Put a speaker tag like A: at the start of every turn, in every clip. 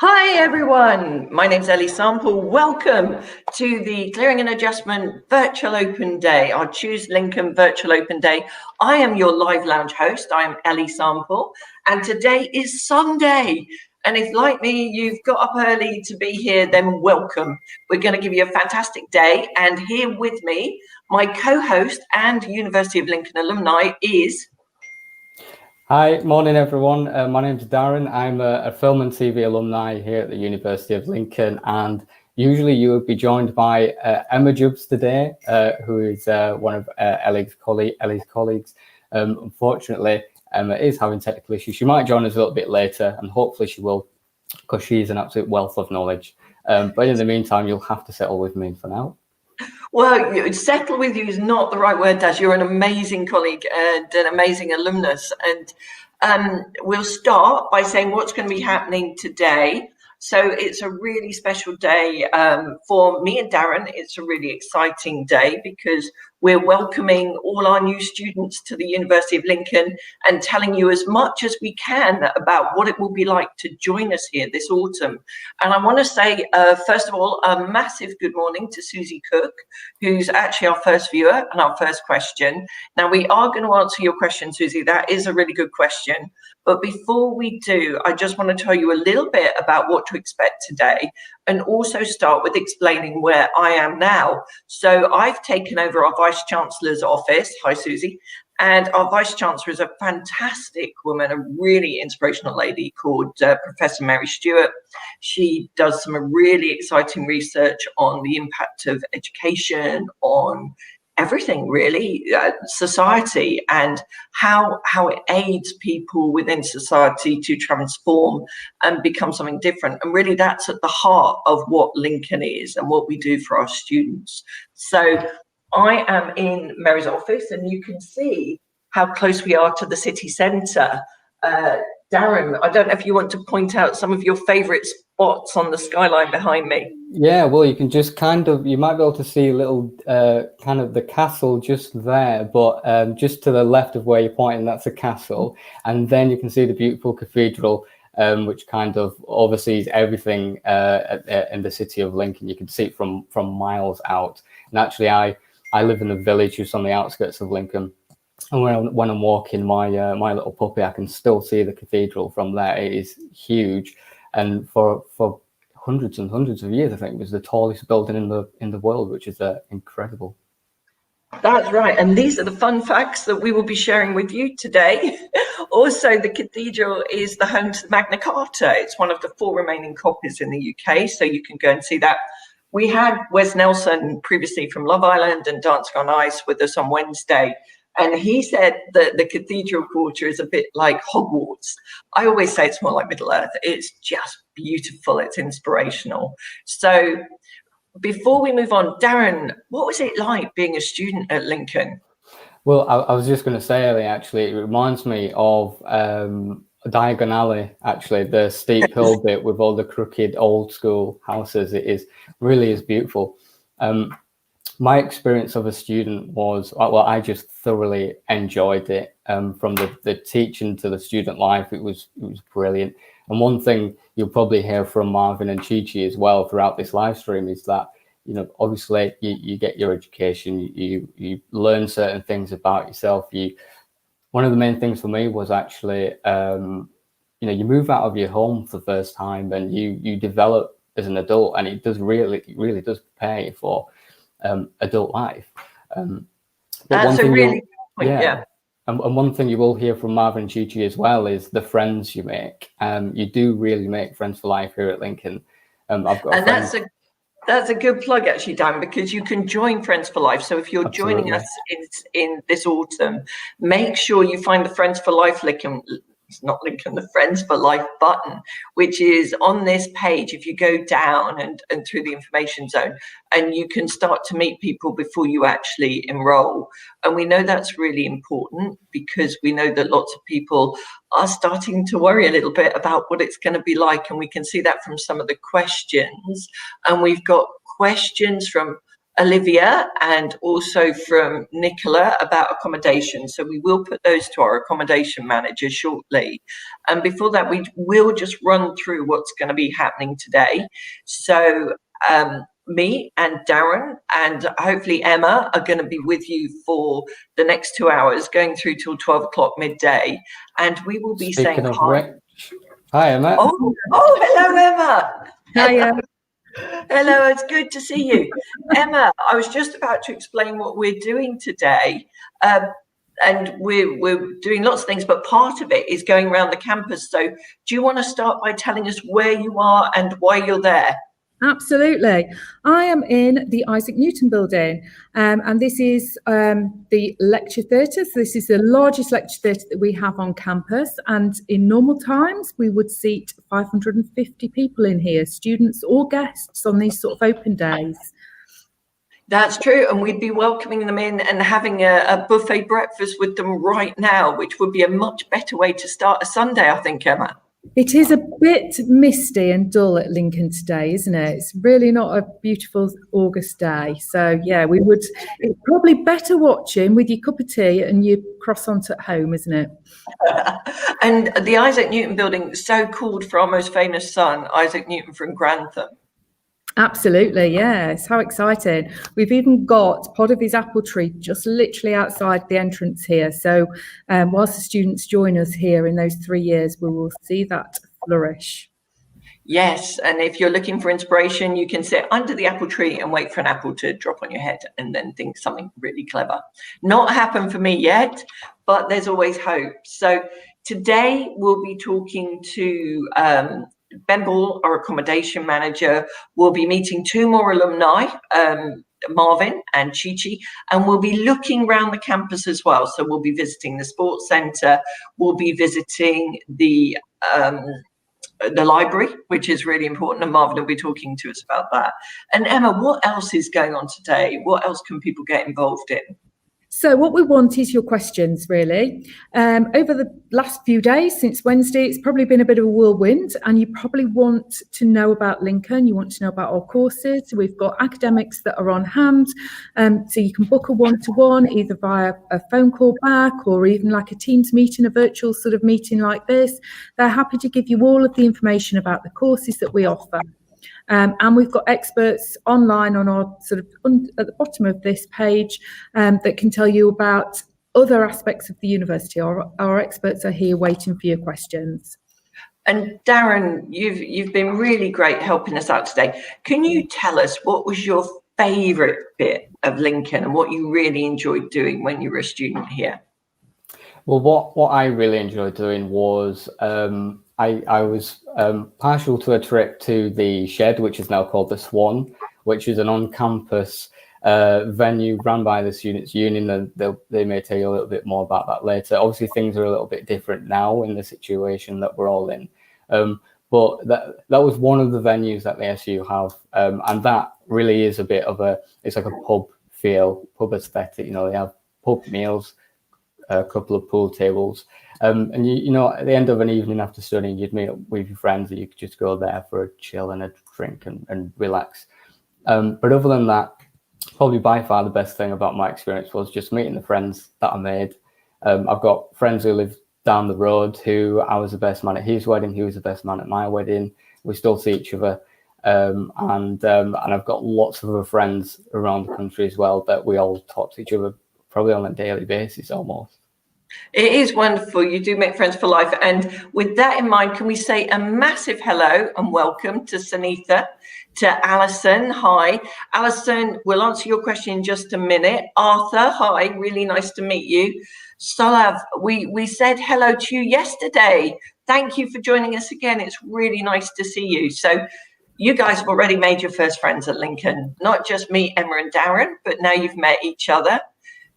A: Hi everyone, my name's Ellie Sample. Welcome to the Clearing and Adjustment Virtual Open Day, our Choose Lincoln Virtual Open Day. I am your live lounge host, I am Ellie Sample, and today is Sunday. And if, like me, you've got up early to be here, then welcome. We're going to give you a fantastic day. And here with me, my co-host and University of Lincoln alumni is...
B: Hi, morning everyone. My name's Darren. I'm a film and TV alumni here at the University of Lincoln, and usually you would be joined by Emma Jubbs today, who is one of Ellie's colleagues. Unfortunately, Emma is having technical issues. She might join us a little bit later, and hopefully she will, because she's an absolute wealth of knowledge. But in the meantime, you'll have to settle with me for now.
A: Well, settle with you is not the right word, Daz. You're an amazing colleague and an amazing alumnus. And we'll start by saying what's going to be happening today. So it's a really special day for me and Darren. It's a really exciting day because we're welcoming all our new students to the University of Lincoln and telling you as much as we can about what it will be like to join us here this autumn. And I want to say, first of all, a massive good morning to Susie Cook, who's actually our first viewer and our first question. Now, we are going to answer your question, Susie. That is a really good question. But before we do, I just want to tell you a little bit about what to expect today and also start with explaining where I am now. So I've taken over our Vice Chancellor's office. Hi, Susie. And our Vice Chancellor is a fantastic woman, a really inspirational lady called Professor Mary Stewart. She does some really exciting research on the impact of education on everything really, society, and how it aids people within society to transform and become something different. And really that's at the heart of what Lincoln is and what we do for our students. So I am in Mary's office and you can see how close we are to the city centre. Darren, I don't know if you want to point out some of your favourite spots on the skyline behind me.
B: Yeah, well, you can just you might be able to see a little kind of the castle just there, but just to the left of where you're pointing, that's a castle. And then you can see the beautiful cathedral, which kind of oversees everything in the city of Lincoln. You can see it from miles out. And actually, I live in a village just on the outskirts of Lincoln. And when I'm walking my little puppy, I can still see the cathedral from there. It is huge, and for hundreds and hundreds of years, I think it was the tallest building in the world, which is incredible.
A: That's right, and these are the fun facts that we will be sharing with you today. Also, the cathedral is the home to Magna Carta. It's one of the 4 remaining copies in the UK, so you can go and see that. We had Wes Nelson previously from Love Island and Dancing on Ice with us on Wednesday. And he said that the Cathedral Quarter is a bit like Hogwarts. I always say it's more like Middle Earth. It's just beautiful. It's inspirational. So before we move on, Darren, what was it like being a student at Lincoln?
B: Well, I was just going to say, Ellie, actually, it reminds me of Diagon Alley, actually, the steep hill bit with all the crooked old school houses. It really is beautiful. My experience of a student was, well, I just thoroughly enjoyed it. From the teaching to the student life, it was brilliant. And one thing you'll probably hear from Marvin and Chi-Chi as well throughout this live stream is that, obviously you get your education, you learn certain things about yourself. One of the main things for me was actually, you move out of your home for the first time and you develop as an adult, and it really does prepare you for adult life.
A: That's a really good point, yeah.
B: And one thing you will hear from Marvin and Chi-Chi as well is the friends you make. You do really make friends for life here at Lincoln. I've got
A: that's a good plug actually, Dan, because you can join Friends for Life. So if you're
B: Absolutely.
A: joining us in this autumn, make sure you find the Friends for Life Lincoln. It's not Lincoln, the Friends for Life button, which is on this page. If you go down and through the information zone, and you can start to meet people before you actually enroll. And we know that's really important because we know that lots of people are starting to worry a little bit about what it's going to be like. And we can see that from some of the questions. And we've got questions from Olivia and also from Nicola about accommodation. So we will put those to our accommodation manager shortly. And before that, we will just run through what's going to be happening today. So me and Darren and hopefully Emma are going to be with you for the next 2 hours, going through till 12 o'clock midday. And we will be
B: Speaking
A: saying
B: of
A: hi.
B: which, hi, Emma.
A: Oh, hello, Emma.
C: Hiya.
A: Hello, it's good to see you. Emma, I was just about to explain what we're doing today. And we're doing lots of things, but part of it is going around the campus. So do you want to start by telling us where you are and why you're there?
C: Absolutely. I am in the Isaac Newton building, and this is the lecture theatre. So this is the largest lecture theatre that we have on campus, and in normal times we would seat 550 people in here, students or guests, on these sort of open days.
A: That's true, and we'd be welcoming them in and having a buffet breakfast with them right now, which would be a much better way to start a Sunday, I think, Emma.
C: It is a bit misty and dull at Lincoln today, isn't it? It's really not a beautiful August day. So, yeah, it's probably better watching with your cup of tea and your croissant at home, isn't it?
A: And the Isaac Newton building is so called for our most famous son, Isaac Newton from Grantham.
C: Absolutely, yes. How exciting. We've even got part of his apple tree just literally outside the entrance here. So whilst the students join us here in those 3 years, we will see that flourish.
A: Yes, and if you're looking for inspiration, you can sit under the apple tree and wait for an apple to drop on your head and then think something really clever. Not happened for me yet, but there's always hope. So today we'll be talking to Ben Ball, our accommodation manager. We'll be meeting 2 more alumni, Marvin and Chi-Chi, and we'll be looking around the campus as well. So we'll be visiting the sports centre, we'll be visiting the library, which is really important, and Marvin will be talking to us about that. And Emma, what else is going on today? What else can people get involved in?
C: So what we want is your questions, really. Over the last few days, since Wednesday, it's probably been a bit of a whirlwind, and you probably want to know about Lincoln. You want to know about our courses. We've got academics that are on hand, so you can book a one-to-one either via a phone call back or even like a Teams meeting, a virtual sort of meeting like this. They're happy to give you all of the information about the courses that we offer. And we've got experts online on our sort of at the bottom of this page that can tell you about other aspects of the university. Our experts are here waiting for your questions.
A: And Darren, you've been really great helping us out today. Can you tell us what was your favourite bit of Lincoln and what you really enjoyed doing when you were a student here?
B: Well, what I really enjoyed doing was I was partial to a trip to the Shed, which is now called the Swan, which is an on-campus venue run by the Students' Union, and they may tell you a little bit more about that later. Obviously, things are a little bit different now in the situation that we're all in. But that was one of the venues that the SU have, and that really is a bit of it's like a pub feel, pub aesthetic. You know, they have pub meals, a couple of pool tables, and you know, at the end of an evening after studying, you'd meet up with your friends, and you could just go there for a chill and a drink and relax. But other than that, probably by far the best thing about my experience was just meeting the friends that I made. I've got friends who live down the road who I was the best man at his wedding, he was the best man at my wedding. We still see each other, and I've got lots of other friends around the country as well that we all talk to each other probably on a daily basis almost.
A: It is wonderful. You do make friends for life. And with that in mind, can we say a massive hello and welcome to Sunitha, to Alison. Hi. Alison, we'll answer your question in just a minute. Arthur, hi. Really nice to meet you. Solav, we said hello to you yesterday. Thank you for joining us again. It's really nice to see you. So you guys have already made your first friends at Lincoln. Not just me, Emma and Darren, but now you've met each other.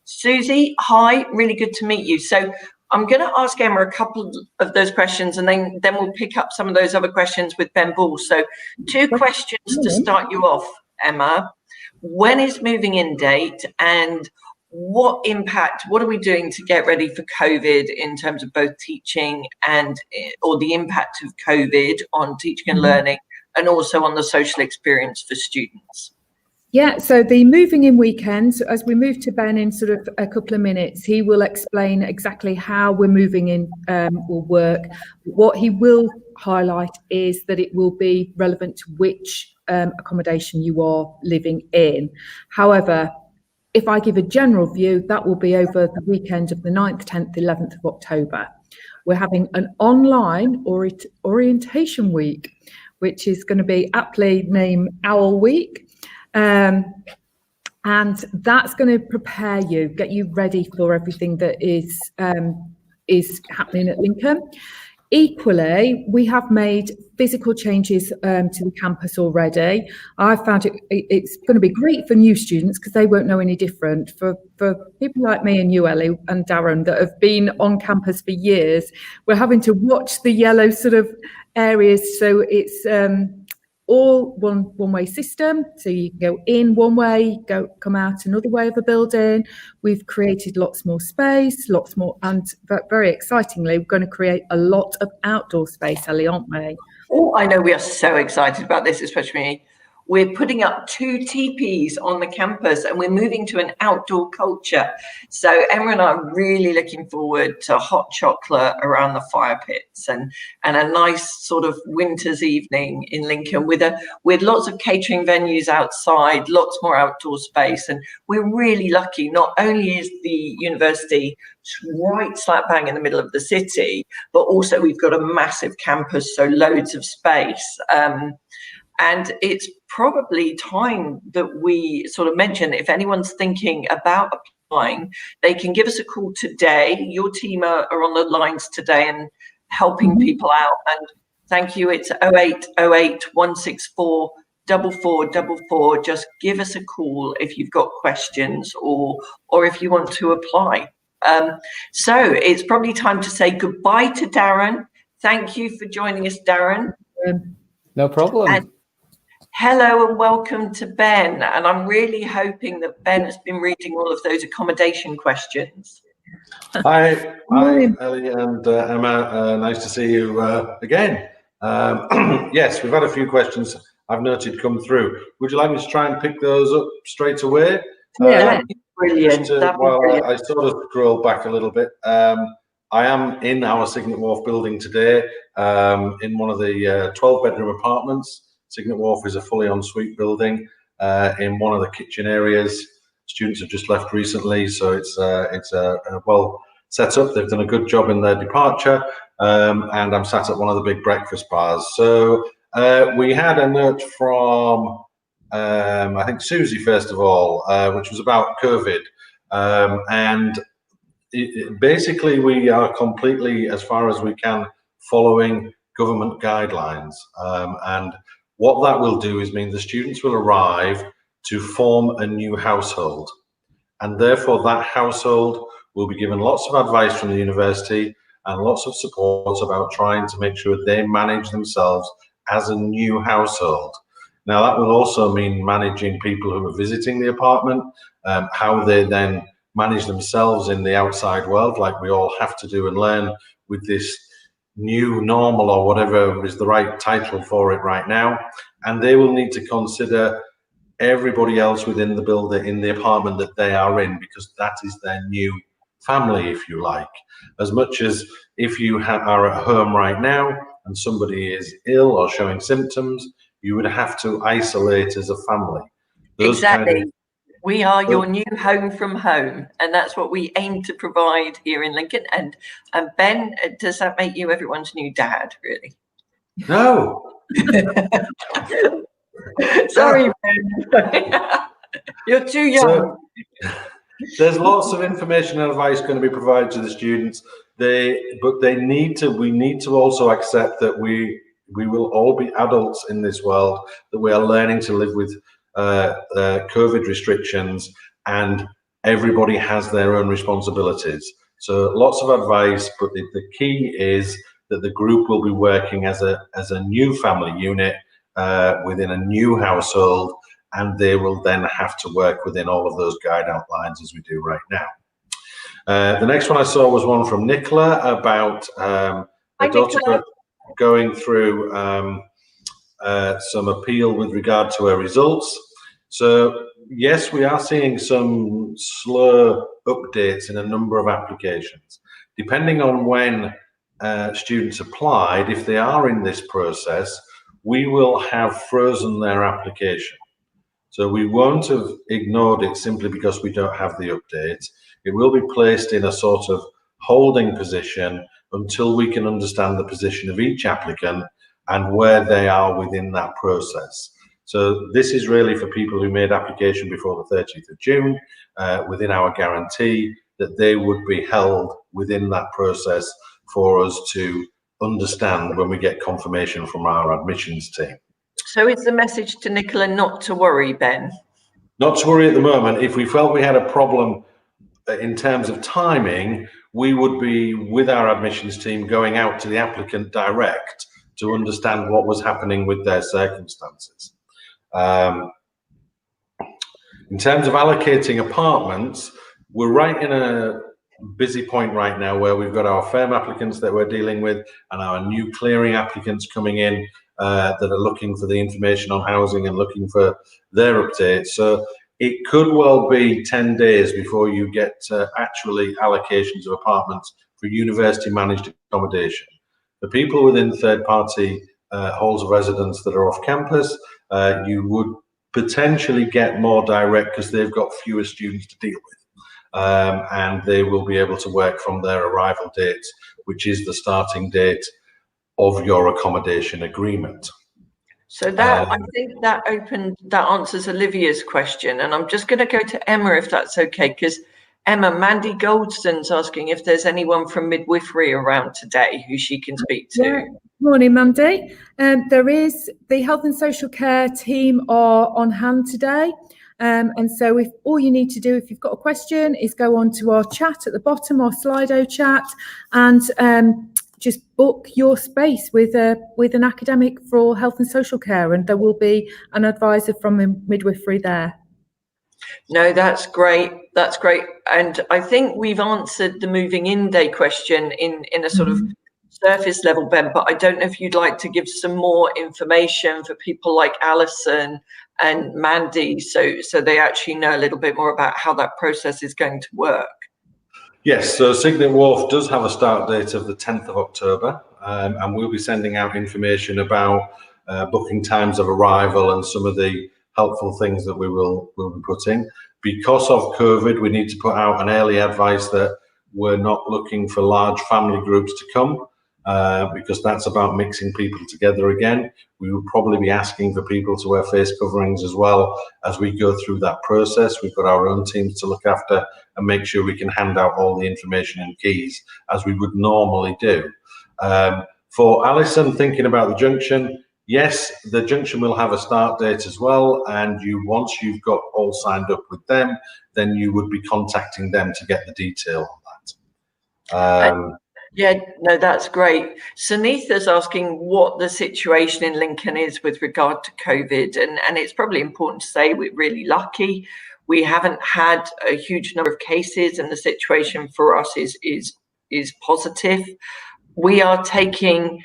A: Susie, hi, really good to meet you. So I'm going to ask Emma a couple of those questions, and then we'll pick up some of those other questions with Ben Ball. So 2 questions to start you off, Emma. When is moving in date, and what are we doing to get ready for COVID in terms of both teaching or the impact of COVID on teaching and learning, and also on the social experience for students?
C: Yeah, so the moving in weekend, as we move to Ben in sort of a couple of minutes, he will explain exactly how we're moving in will work. What he will highlight is that it will be relevant to which accommodation you are living in. However, if I give a general view, that will be over the weekend of the 9th, 10th, 11th of October. We're having an online orientation week, which is going to be aptly named Owl Week. And that's going to prepare you, get you ready for everything that is happening at Lincoln. Equally, we have made physical changes to the campus already. I found it's going to be great for new students because they won't know any different. For people like me and you, Ellie, and Darren, that have been on campus for years, we're having to watch the yellow sort of areas. So it's all one-way system, so you can go in one way, come out another way of the building. We've created lots more space, lots more, and very excitingly, we're going to create a lot of outdoor space, Ellie, aren't we?
A: Oh, I know we are so excited about this, especially me. We're putting up 2 teepees on the campus and we're moving to an outdoor culture. So Emma and I are really looking forward to hot chocolate around the fire pits and a nice sort of winter's evening in Lincoln with lots of catering venues outside, lots more outdoor space. And we're really lucky. Not only is the university right slap bang in the middle of the city, but also we've got a massive campus, so loads of space. And it's probably time that we sort of mention, if anyone's thinking about applying, they can give us a call today. Your team are on the lines today and helping people out. And thank you. It's 0808 164 4444. Just give us a call if you've got questions or if you want to apply. So it's probably time to say goodbye to Darren. Thank you for joining us, Darren.
B: No problem.
A: And hello and welcome to Ben. And I'm really hoping that Ben has been reading all of those accommodation questions.
D: Hi, Ellie and Emma. Nice to see you again. Yes, we've had a few questions I've noted come through. Would you like me to try and pick those up straight away?
A: Yeah, brilliant.
D: I sort of scroll back a little bit. I am in our Signet Wharf building today, in one of the 12-bedroom apartments. Signet Wharf is a fully ensuite building in one of the kitchen areas. Students have just left recently, so it's well set up. They've done a good job in their departure, and I'm sat at one of the big breakfast bars. So we had a note from I think Susie first of all, which was about COVID, and basically we are completely, as far as we can, following government guidelines, and what that will do is mean the students will arrive to form a new household, and therefore that household will be given lots of advice from the university and lots of support about trying to make sure they manage themselves as a new household. Now that will also mean managing people who are visiting the apartment, how they then manage themselves in the outside world, like we all have to do and learn with this new normal or whatever is the right title for it right now. And they will need to consider everybody else within the building, in the apartment that they are in, because that is their new family, if you like. As much as if you are at home right now and somebody is ill or showing symptoms, you would have to isolate as a family.
A: Exactly. We are your new home from home, and that's what we aim to provide here in Lincoln. And Ben, does that make you everyone's new dad, really?
D: No.
A: Sorry, Ben. You're too young.
D: So, there's lots of information and advice going to be provided to the students. We need to also accept that we will all be adults in this world, that we are learning to live with COVID restrictions, and everybody has their own responsibilities. So lots of advice, but the key is that the group will be working as a new family unit within a new household, and they will then have to work within all of those guide outlines as we do right now. The next one I saw was one from Nicola about her daughter going through some appeal with regard to her results. So yes, we are seeing some slow updates in a number of applications. Depending on when students applied, if they are in this process, we will have frozen their application. So we won't have ignored it simply because we don't have the update. It will be placed in a sort of holding position until we can understand the position of each applicant and where they are within that process. So this is really for people who made application before the 30th of June, within our guarantee, that they would be held within that process for us to understand when we get confirmation from our admissions team.
A: So is the message to Nicola not to worry, Ben?
D: Not to worry at the moment. If we felt we had a problem in terms of timing, we would be, with our admissions team, going out to the applicant direct to understand what was happening with their circumstances. In terms of allocating apartments, we're right in a busy point right now where we've got our firm applicants that we're dealing with and our new clearing applicants coming in that are looking for the information on housing and looking for their updates. So it could well be 10 days before you get actually allocations of apartments for university managed accommodation. The people within third-party halls of residence that are off campus, you would potentially get more direct because they've got fewer students to deal with, and they will be able to work from their arrival date, which is the starting date of your accommodation agreement.
A: So that I think that answers Olivia's question, and I'm just going to go to Emma if that's okay, because Emma, Mandy Goldston's asking if there's anyone from midwifery around today who she can speak to.
C: Yeah. Morning, Mandy. There is the health and social care team are on hand today. And so if all you need to do, if you've got a question, is go on to our chat at the bottom, our Slido chat, and just book your space with an academic for health and social care, and there will be an advisor from midwifery there.
A: No, that's great. That's great. And I think we've answered the moving in day question in a sort of surface level, Ben, but I don't know if you'd like to give some more information for people like Alison and Mandy, so they actually know a little bit more about how that process is going to work.
D: Yes, so Signet Wharf does have a start date of the 10th of October, and we'll be sending out information about booking times of arrival and some of the helpful things that we'll be putting. Because of COVID, we need to put out an early advice that we're not looking for large family groups to come, because that's about mixing people together again. We will probably be asking for people to wear face coverings as well as we go through that process. We've got our own teams to look after and make sure we can hand out all the information and keys as we would normally do. For Alison, thinking about the junction, yes, the junction will have a start date as well, and once you've got all signed up with them, then you would be contacting them to get the detail on that.
A: Yeah, no, that's great. Sunitha's asking what the situation in Lincoln is with regard to COVID, and it's probably important to say we're really lucky. We haven't had a huge number of cases, and the situation for us is positive. We are taking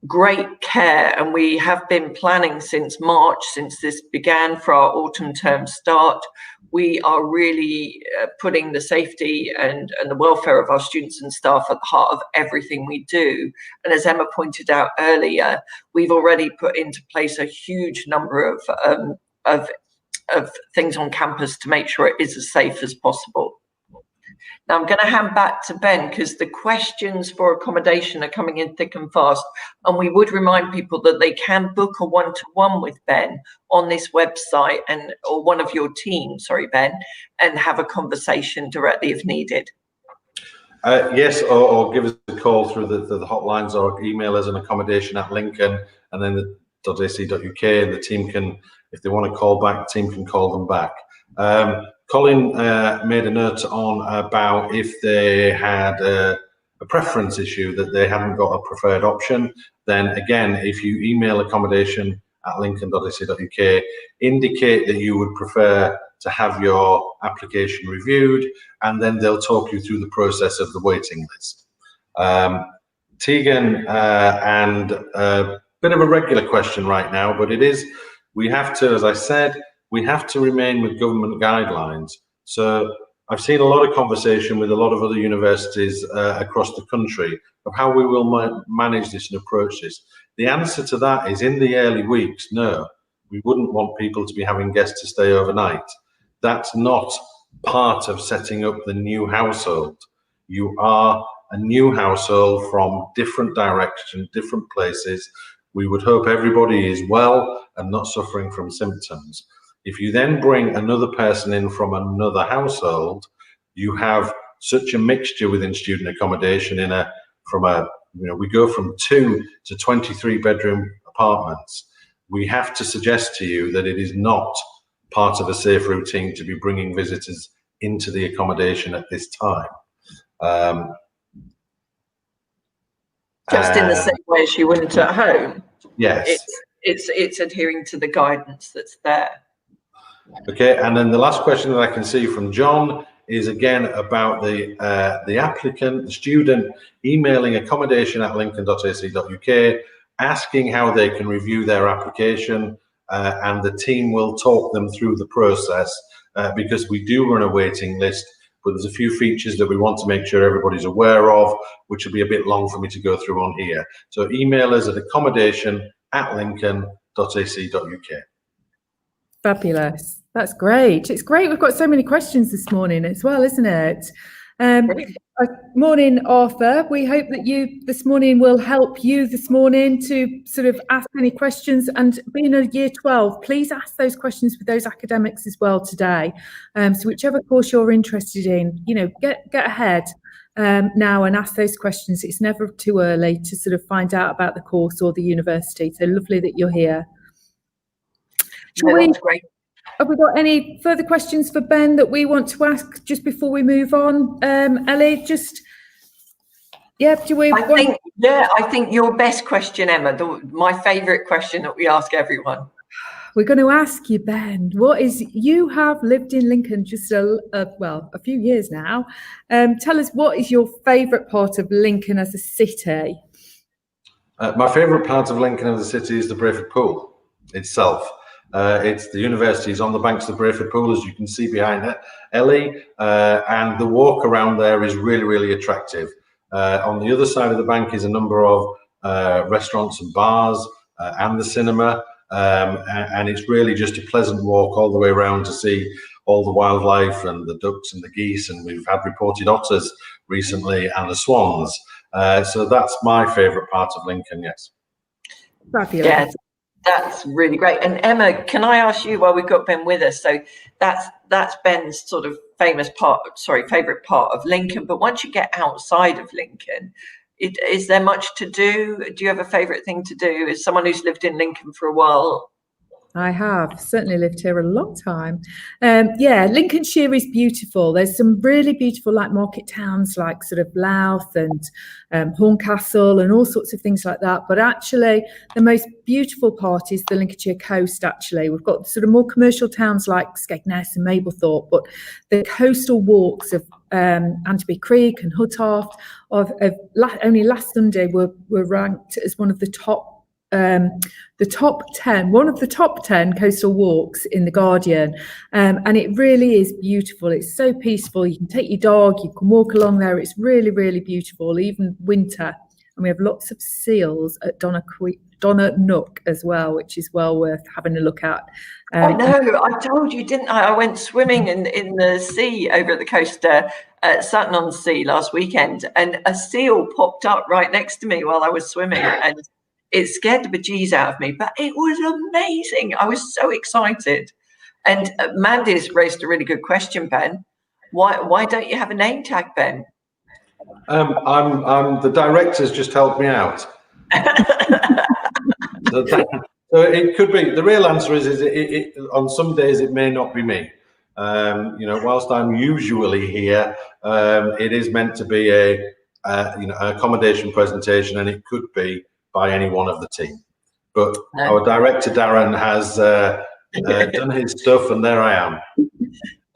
A: great care, and we have been planning since March, since this began, for our autumn term start. We are really putting the safety and the welfare of our students and staff at the heart of everything we do. And as Emma pointed out earlier, we've already put into place a huge number of things on campus to make sure it is as safe as possible. Now I'm going to hand back to Ben, because the questions for accommodation are coming in thick and fast, and we would remind people that they can book a one-to-one with Ben on this website, or one of your team, sorry Ben, and have a conversation directly if needed.
D: Yes, or give us a call through the hotlines, or email us an accommodation@Lincoln and then .ac.uk, and the team can, if they want to call back, the team can call them back. Colin made a note on about if they had a preference issue, that they haven't got a preferred option. Then again, if you email accommodation@lincoln.ac.uk, indicate that you would prefer to have your application reviewed, and then they'll talk you through the process of the waiting list. Tegan, and a bit of a regular question right now, but we have to, as I said, we have to remain with government guidelines. So I've seen a lot of conversation with a lot of other universities across the country of how we will manage this and approach this. The answer to that is, in the early weeks, no, we wouldn't want people to be having guests to stay overnight. That's not part of setting up the new household. You are a new household from different directions, different places. We would hope everybody is well and not suffering from symptoms. If you then bring another person in from another household, you have such a mixture within student accommodation we go from 2 to 23 bedroom apartments. We have to suggest to you that it is not part of a safe routine to be bringing visitors into the accommodation at this time.
A: Just in the same way as you wouldn't at home.
D: Yes.
A: It's adhering to the guidance that's there.
D: Okay, and then the last question that I can see from John is again about the applicant, the student, emailing accommodation@lincoln.ac.uk, asking how they can review their application, and the team will talk them through the process, because we do run a waiting list, but there's a few features that we want to make sure everybody's aware of, which will be a bit long for me to go through on here. So email us at accommodation@lincoln.ac.uk.
C: Fabulous. That's great. It's great. We've got so many questions this morning as well, isn't it? Morning, Arthur. We hope that you this morning will help you this morning to sort of ask any questions, and being a year 12, please ask those questions with those academics as well today. So whichever course you're interested in, get ahead now and ask those questions. It's never too early to sort of find out about the course or the university. So lovely that you're here.
A: That's great.
C: Have we got any further questions for Ben that we want to ask just before we move on? Ellie, I
A: think your best question, Emma, my favourite question that we ask everyone.
C: We're going to ask you, Ben, you have lived in Lincoln just a few years now. Tell us, what is your favourite part of Lincoln as a city?
D: My favourite part of Lincoln as a city is the Brayford Pool itself. It's the university is on the banks of the Brayford Pool, as you can see behind Ellie, and the walk around there is really, really attractive. On the other side of the bank is a number of restaurants and bars and the cinema, and it's really just a pleasant walk all the way around to see all the wildlife and the ducks and the geese, and we've had reported otters recently and the swans. So that's my favourite part of Lincoln, yes.
C: Fabulous.
A: Yes. That's really great. And Emma, can I ask you, while we've got Ben with us, so that's Ben's sort of favourite part of Lincoln, but once you get outside of Lincoln, is there much to do? Do you have a favourite thing to do as someone who's lived in Lincoln for a while?
C: I have certainly lived here a long time. Lincolnshire is beautiful. There's some really beautiful market towns like sort of Louth and Horncastle and all sorts of things like that. But actually, the most beautiful part is the Lincolnshire coast. Actually, we've got sort of more commercial towns like Skegness and Mablethorpe, but the coastal walks of Anterby Creek and Huttoft only last Sunday were ranked as one of the top 10 coastal walks in the Guardian, and it really is beautiful. It's so peaceful. You can take your dog, you can walk along there. It's really, really beautiful, even winter. And we have lots of seals at Donna Nook as well, which is well worth having a look at.
A: I know, I told you, didn't I? I went swimming in the sea over at the coast at Sutton-on-Sea last weekend, and a seal popped up right next to me while I was swimming, and it scared the bejeez out of me, but it was amazing. I was so excited. And Mandy's raised a really good question, Ben. Why don't you have a name tag, Ben?
D: I'm the director's just helped me out. So it could be. The real answer is on some days it may not be me. Whilst I'm usually here, it is meant to be an accommodation presentation, and it could be by any one of the team. But our director, Darren, has done his stuff, and there I am.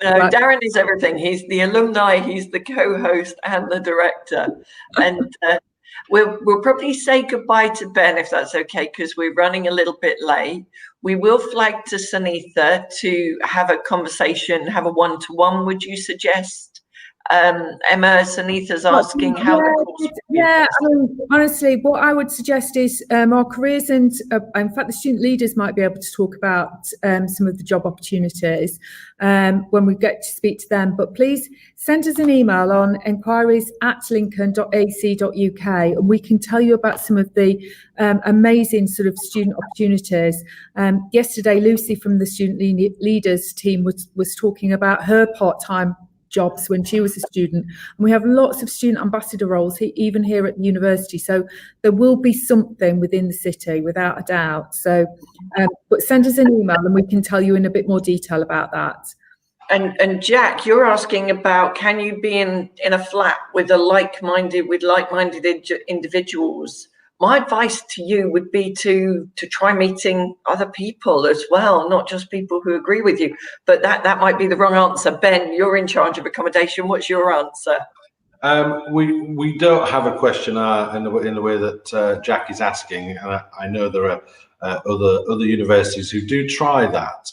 A: No, Darren is everything. He's the alumni, he's the co-host and the director. And We'll probably say goodbye to Ben if that's okay, because we're running a little bit late. We will flag to Sunitha to have a conversation, have a one-to-one, would you suggest? Emma, Sunitha's asking how the course.
C: Yeah, I mean, honestly, what I would suggest is our careers and, in fact, the student leaders might be able to talk about some of the job opportunities when we get to speak to them. But please send us an email on enquiries@lincoln.ac.uk and we can tell you about some of the amazing sort of student opportunities. Yesterday, Lucy from the student leaders team was talking about her part-time jobs when she was a student, and we have lots of student ambassador roles even here at the university, so there will be something within the city without a doubt. So but send us an email and we can tell you in a bit more detail about that.
A: And Jack, you're asking about, can you be in a flat with like-minded individuals? My advice to you would be to try meeting other people as well, not just people who agree with you. But that might be the wrong answer. Ben, you're in charge of accommodation. What's your answer?
D: We don't have a questionnaire in the way that Jack is asking, and I know there are other universities who do try that.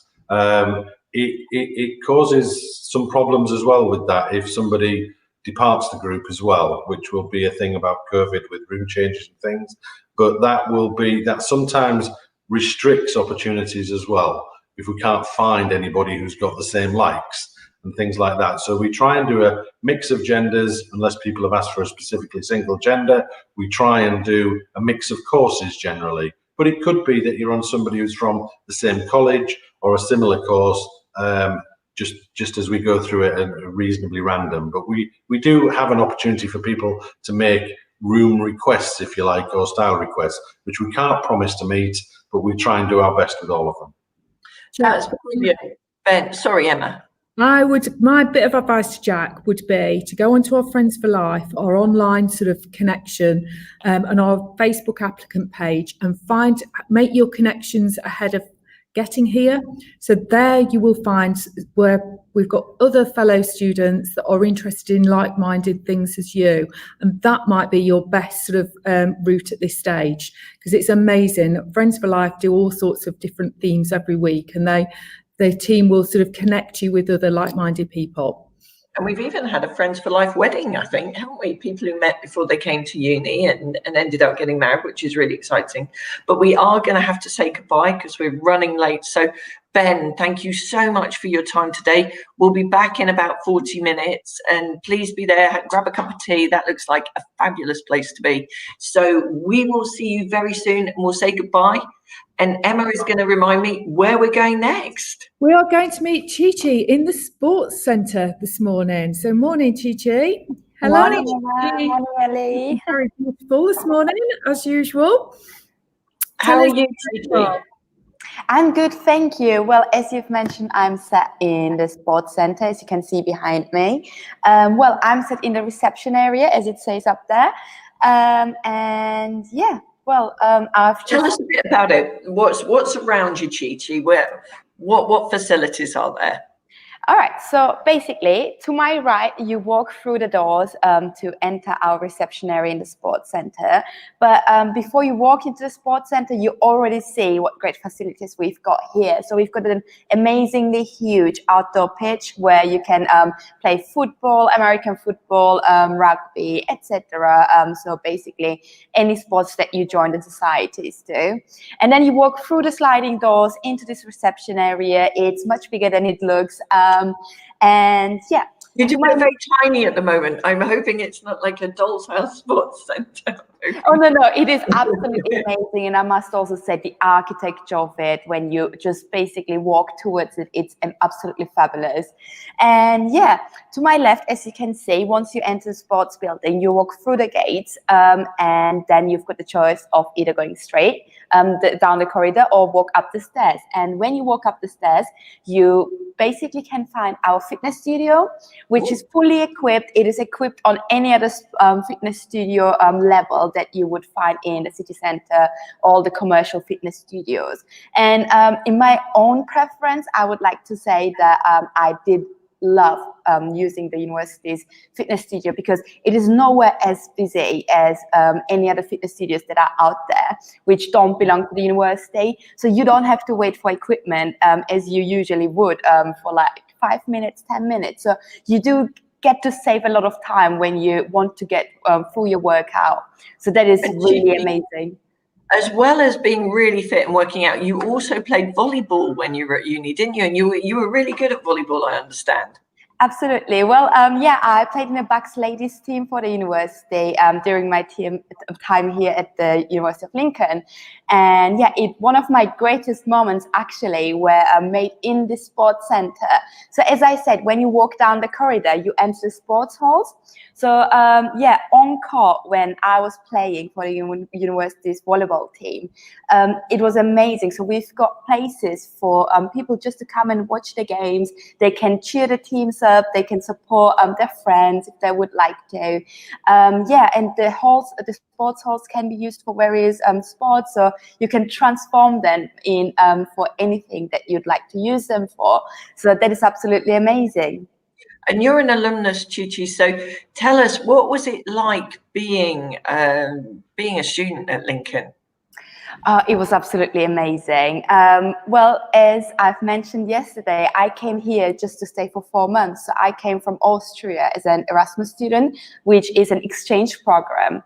D: It causes some problems as well with that if somebody departs the group as well, which will be a thing about COVID with room changes and things. But that sometimes restricts opportunities as well if we can't find anybody who's got the same likes and things like that. So we try and do a mix of genders, unless people have asked for a specifically single gender. We try and do a mix of courses generally, but it could be that you're on somebody who's from the same college or a similar course, just as we go through it reasonably random. But we do have an opportunity for people to make room requests, if you like, or style requests, which we can't promise to meet, but we try and do our best with all of them.
A: That's brilliant. Ben, sorry, Emma.
C: My bit of advice to Jack would be to go onto our Friends for Life, our online sort of connection, and our Facebook applicant page, and make your connections ahead of getting here. So there you will find where we've got other fellow students that are interested in like-minded things as you, and that might be your best sort of route at this stage, because it's amazing. Friends for Life do all sorts of different themes every week, and the team will sort of connect you with other like-minded people.
A: And we've even had a Friends for Life wedding, I think, haven't we? People who met before they came to uni and ended up getting married, which is really exciting. But we are going to have to say goodbye because we're running late. So, Ben, thank you so much for your time today. We'll be back in about 40 minutes, and please be there, grab a cup of tea. That looks like a fabulous place to be. So we will see you very soon, and we'll say goodbye. And Emma is going to remind me where we're going next.
C: We are going to meet Chi-Chi in the sports centre this morning. So morning, Chi-Chi. Hello.
E: Morning, Emma. Morning, Ellie.
C: Very beautiful this morning, as usual.
A: How are you, Chi-Chi?
E: I'm good, thank you. Well, as you've mentioned, I'm sat in the sports centre, as you can see behind me. Well, I'm sat in the reception area, as it says up there. And yeah. Well,
A: tell us a bit about it. What's around you, Chi-Chi? What facilities are there?
E: All right, so basically, to my right, you walk through the doors to enter our reception area in the sports center. But before you walk into the sports center, you already see what great facilities we've got here. So we've got an amazingly huge outdoor pitch where you can play football, American football, rugby, etc. So basically, any sports that you join the societies do. And then you walk through the sliding doors into this reception area. It's much bigger than it looks. And yeah,
A: you do look very tiny at the moment. I'm hoping it's not like a doll's house sports centre.
E: Oh no, it is absolutely amazing, and I must also say the architecture of it. When you just basically walk towards it, it's absolutely fabulous. And yeah, to my left, as you can see, once you enter the sports building, you walk through the gates, and then you've got the choice of either going straight down the corridor or walk up the stairs. And when you walk up the stairs, you basically can find our fitness studio, which is fully equipped. It is equipped on any other fitness studio level that you would find in the city center, all the commercial fitness studios. And in my own preference, I would like to say that I did love using the university's fitness studio, because it is nowhere as busy as any other fitness studios that are out there, which don't belong to the university. So you don't have to wait for equipment as you usually would for like 5 minutes, 10 minutes. So you do get to save a lot of time when you want to get through your workout. So that is really amazing.
A: As well as being really fit and working out, you also played volleyball when you were at uni, didn't you? And you were really good at volleyball, I understand.
E: Absolutely. Well, yeah, I played in the Bucks ladies team for the university during my time here at the University of Lincoln. And yeah, one of my greatest moments actually were made in the sports center. So as I said, when you walk down the corridor, you enter the sports halls. So yeah, on court when I was playing for the university's volleyball team, it was amazing. So we've got places for people just to come and watch the games. They can cheer the teams up. They can support their friends if they would like to. Yeah, and the sports halls can be used for various sports, so you can transform them in for anything that you'd like to use them for. So that is absolutely amazing.
A: And you're an alumnus, Chi-Chi, so tell us, what was it like being a student at Lincoln?
E: It was absolutely amazing. Well, as I've mentioned yesterday, I came here just to stay for 4 months. So I came from Austria as an Erasmus student, which is an exchange program.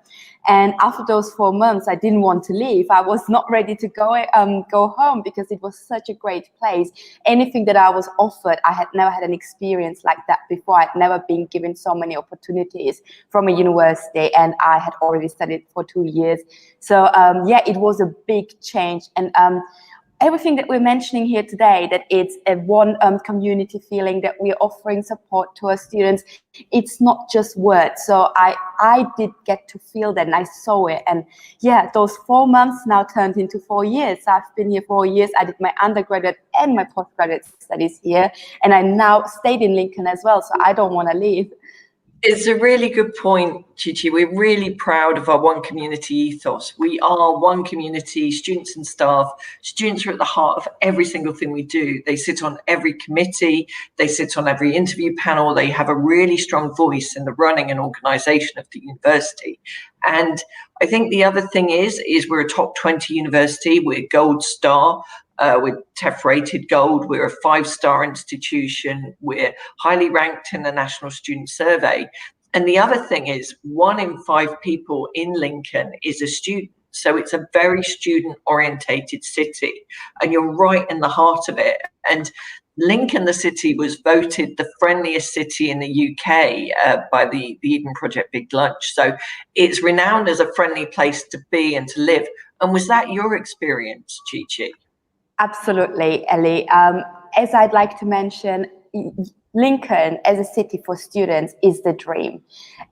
E: And after those 4 months, I didn't want to leave. I was not ready to go home because it was such a great place. Anything that I was offered, I had never had an experience like that before. I'd never been given so many opportunities from a university, and I had already studied for 2 years. So yeah, it was a big change. And everything that we're mentioning here today, that it's a one community feeling, that we're offering support to our students, it's not just words. So I did get to feel that, and I saw it. And yeah, those 4 months now turned into 4 years. I've been here 4 years. I did my undergraduate and my postgraduate studies here, and I now stayed in Lincoln as well. So I don't want to leave.
A: It's a really good point, Chi-Chi. We're really proud of our one community ethos. We are one community, students and staff. Students are at the heart of every single thing we do. They sit on every committee, they sit on every interview panel, they have a really strong voice in the running and organisation of the university. And I think the other thing is we're a top 20 university, we're Gold Star. We're TEF rated gold, we're a 5-star institution, we're highly ranked in the National Student Survey. And the other thing is 1 in 5 people in Lincoln is a student. So it's a very student orientated city, and you're right in the heart of it. And Lincoln, the city, was voted the friendliest city in the UK by the Eden Project Big Lunch. So it's renowned as a friendly place to be and to live. And was that your experience, Chi-Chi?
E: Absolutely, Ellie. As I'd like to mention, Lincoln as a city for students is the dream.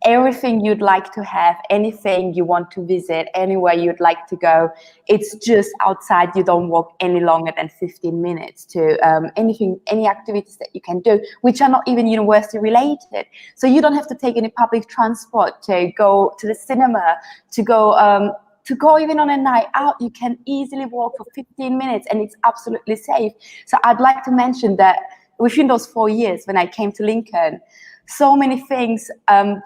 E: Everything you'd like to have, anything you want to visit, anywhere you'd like to go, it's just outside. You don't walk any longer than 15 minutes to any activities that you can do, which are not even university related. So you don't have to take any public transport to go to the cinema, to go even on a night out. You can easily walk for 15 minutes and it's absolutely safe. So I'd like to mention that within those 4 years when I came to Lincoln, so many things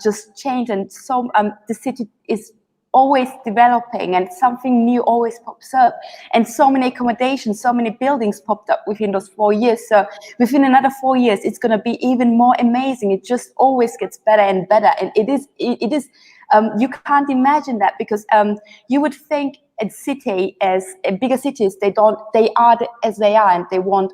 E: just changed, and so the city is always developing and something new always pops up, and so many accommodations, so many buildings popped up within those 4 years. So within another 4 years, it's going to be even more amazing. It just always gets better and better. And it is you can't imagine that, because you would think a city, as bigger cities, they are as they are and they won't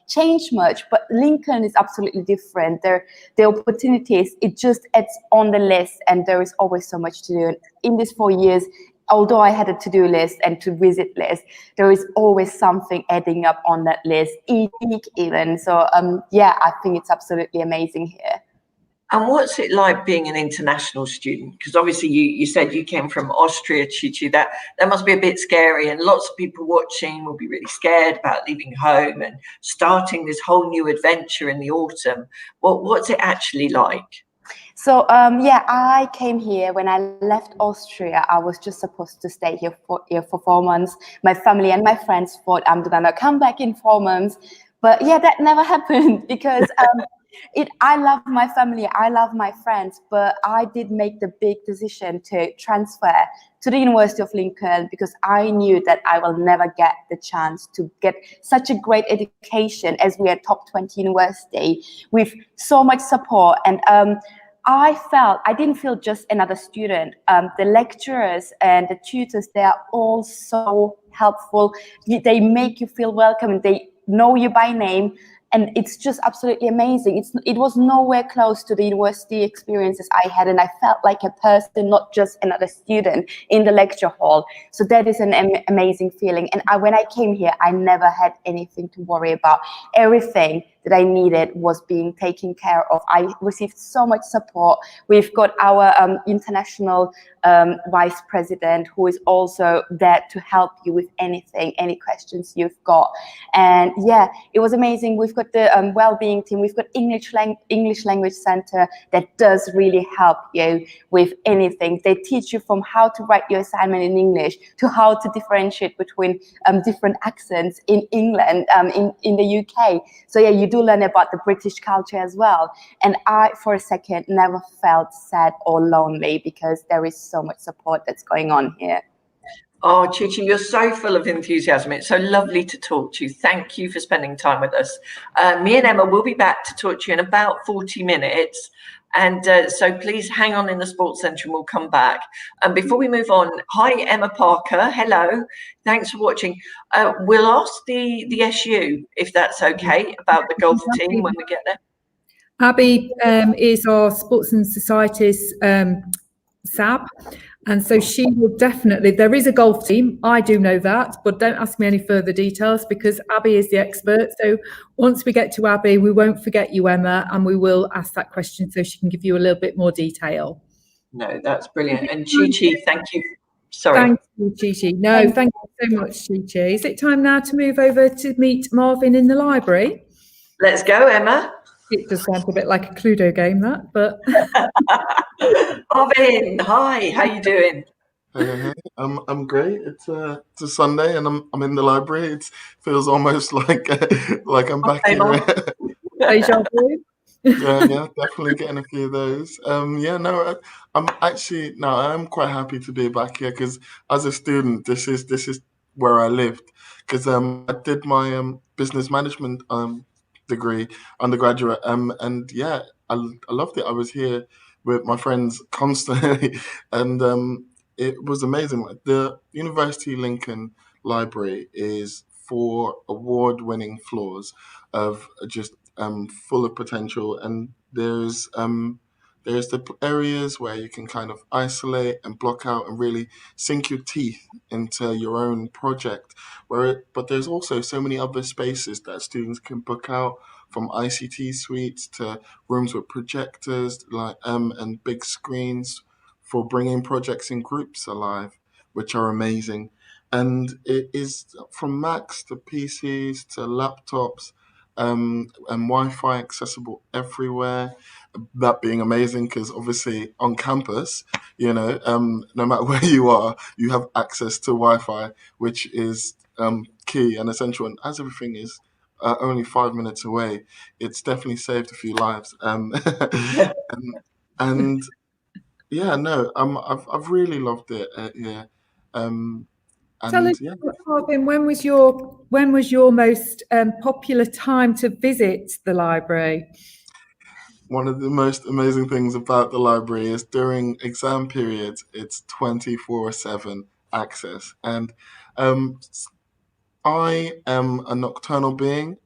E: change much. But Lincoln is absolutely different. The opportunities, it just adds on the list, and there is always so much to do. And in these 4 years, although I had a to-do list and to visit list, there is always something adding up on that list, each week even. So yeah, I think it's absolutely amazing here.
A: And what's it like being an international student? Because obviously you said you came from Austria, Chi-Chi. That must be a bit scary, and lots of people watching will be really scared about leaving home and starting this whole new adventure in the autumn. What's it actually like?
E: So yeah, I came here when I left Austria. I was just supposed to stay here for 4 months. My family and my friends thought I'm gonna come back in 4 months, but yeah, that never happened because I love my family, I love my friends, but I did make the big decision to transfer to the University of Lincoln because I knew that I will never get the chance to get such a great education as we are top 20 university with so much support. And I didn't feel just another student. The lecturers and the tutors, they are all so helpful. They make you feel welcome and they know you by name. And it's just absolutely amazing. It was nowhere close to the university experiences I had, and I felt like a person, not just another student in the lecture hall. So that is an amazing feeling. And when I came here, I never had anything to worry about. Everything that I needed was being taken care of. I received so much support. We've got our international vice president who is also there to help you with anything, any questions you've got. And yeah, it was amazing. We've got the well-being team. We've got English language center that does really help you with anything. They teach you from how to write your assignment in English to how to differentiate between different accents in England, in the UK. So yeah, you do learn about the British culture as well. And I, for a second, never felt sad or lonely because there is so much support that's going on here.
A: Oh, Chi-Chi, you're so full of enthusiasm. It's so lovely to talk to you. Thank you for spending time with us. Me and Emma will be back to talk to you in about 40 minutes. And so please hang on in the Sports Centre and we'll come back. And before we move on, hi, Emma Parker. Hello. Thanks for watching. We'll ask the SU, if that's okay, about the golf team when we get there.
C: Abby is our Sports and Societies SAB. And so she will definitely, there is a golf team, I do know that, but don't ask me any further details because Abby is the expert. So once we get to Abby, we won't forget you, Emma, and we will ask that question so she can give you a little bit more detail.
A: No, that's brilliant. And Chi-Chi, thank you. Sorry.
C: Thank you, Chi-Chi. No, thank you so much, Chi-Chi. Is it time now to move over to meet Marvin in the library?
A: Let's go, Emma.
C: It does sound a bit like a Cluedo game, that, but...
A: Marvin, hi, how you doing?
F: Hey, I'm great. It's a Sunday and I'm in the library. It feels almost like I'm back here.
C: Deja vu.
F: Yeah, definitely getting a few of those. I'm quite happy to be back here because as a student, this is where I lived because I did my business management degree undergraduate and yeah, I loved it. I was here with my friends constantly and it was amazing. Like the University Lincoln Library is 4 award-winning floors of just full of potential, and there's the areas where you can kind of isolate and block out and really sink your teeth into your own project. But there's also so many other spaces that students can book out, from ICT suites to rooms with projectors, and big screens for bringing projects in groups alive, which are amazing. And it is from Macs to PCs to laptops, and Wi-Fi accessible everywhere. That being amazing because obviously on campus, no matter where you are, you have access to Wi-Fi, which is key and essential. And as everything is only 5 minutes away, it's definitely saved a few lives. And yeah, no, I've really loved it here.
C: Tell us, Marvin, when was your most popular time to visit the library?
F: One of the most amazing things about the library is during exam periods, it's 24/7 access. And I am a nocturnal being.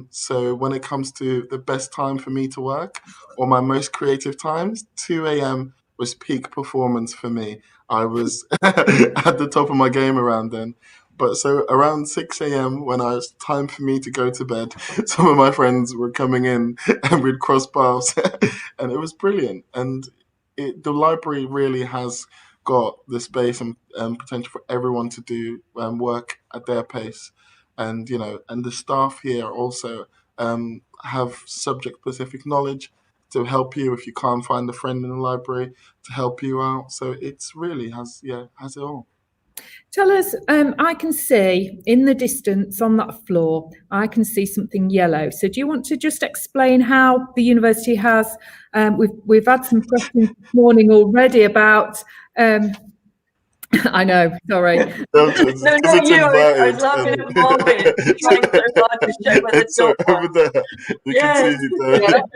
F: So when it comes to the best time for me to work or my most creative times, 2 a.m. was peak performance for me. I was at the top of my game around then. But so around 6 a.m. when it was time for me to go to bed, some of my friends were coming in and we'd cross paths and it was brilliant. And the library really has got the space and potential for everyone to do work at their pace. And, and the staff here also have subject specific knowledge to help you if you can't find a friend in the library to help you out. So it's really has it all.
C: Tell us, I can see in the distance on that floor, I can see something yellow. So do you want to just explain how the university has, we've had some questions this morning already about, I know, sorry.
A: No, not you. I was laughing at Marvin, trying so hard to show where the
F: It's
A: dog was.
F: over there. You
A: Yes.
F: can see it there.
C: That's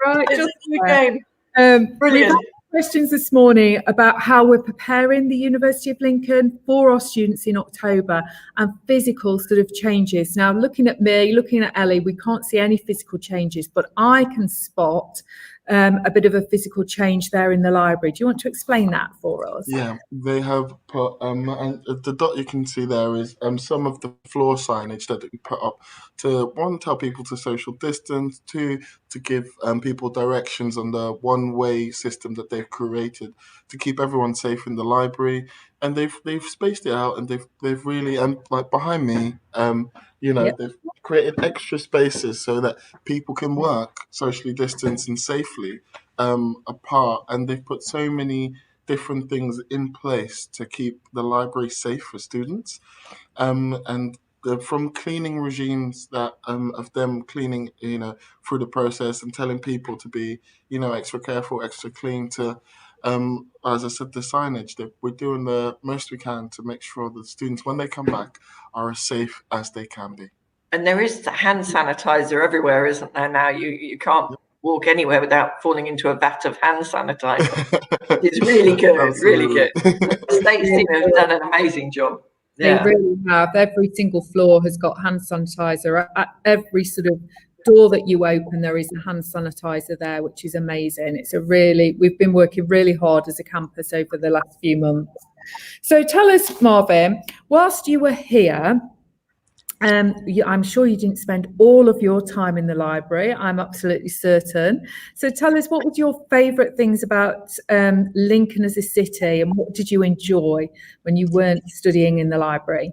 C: right.
A: It's
C: Just
A: the
C: there.
A: game.
C: We've
A: Brilliant.
C: had questions this morning about how we're preparing the University of Lincoln for our students in October and physical sort of changes. Now, looking at me, looking at Ellie, we can't see any physical changes, but I can spot a bit of a physical change there in the library. Do you want to explain that for us?
F: Yeah, they have put and the dot you can see there is some of the floor signage that we put up to, one, tell people to social distance, two, to give people directions on the one-way system that they've created to keep everyone safe in the library. And they've spaced it out, and they've really, and like behind me,
C: Yep.
F: they've created extra spaces so that people can work socially distanced and safely apart. And they've put so many different things in place to keep the library safe for students, and from cleaning regimes that of them cleaning through the process and telling people to be extra careful, extra clean, to as I said, the signage, that we're doing the most we can to make sure that students, when they come back, are as safe as they can be.
A: And there is hand sanitizer everywhere, isn't there now? You can't walk anywhere without falling into a vat of hand sanitizer. It's really good, really good. The States team have done an amazing job.
C: They really have. Every single floor has got hand sanitizer. At every sort of door that you open, there is a hand sanitizer there, which is amazing. We've been working really hard as a campus over the last few months. So tell us, Marvin, whilst you were here, I'm sure you didn't spend all of your time in the library. I'm absolutely certain. So tell us, what were your favourite things about Lincoln as a city, and what did you enjoy when you weren't studying in the library?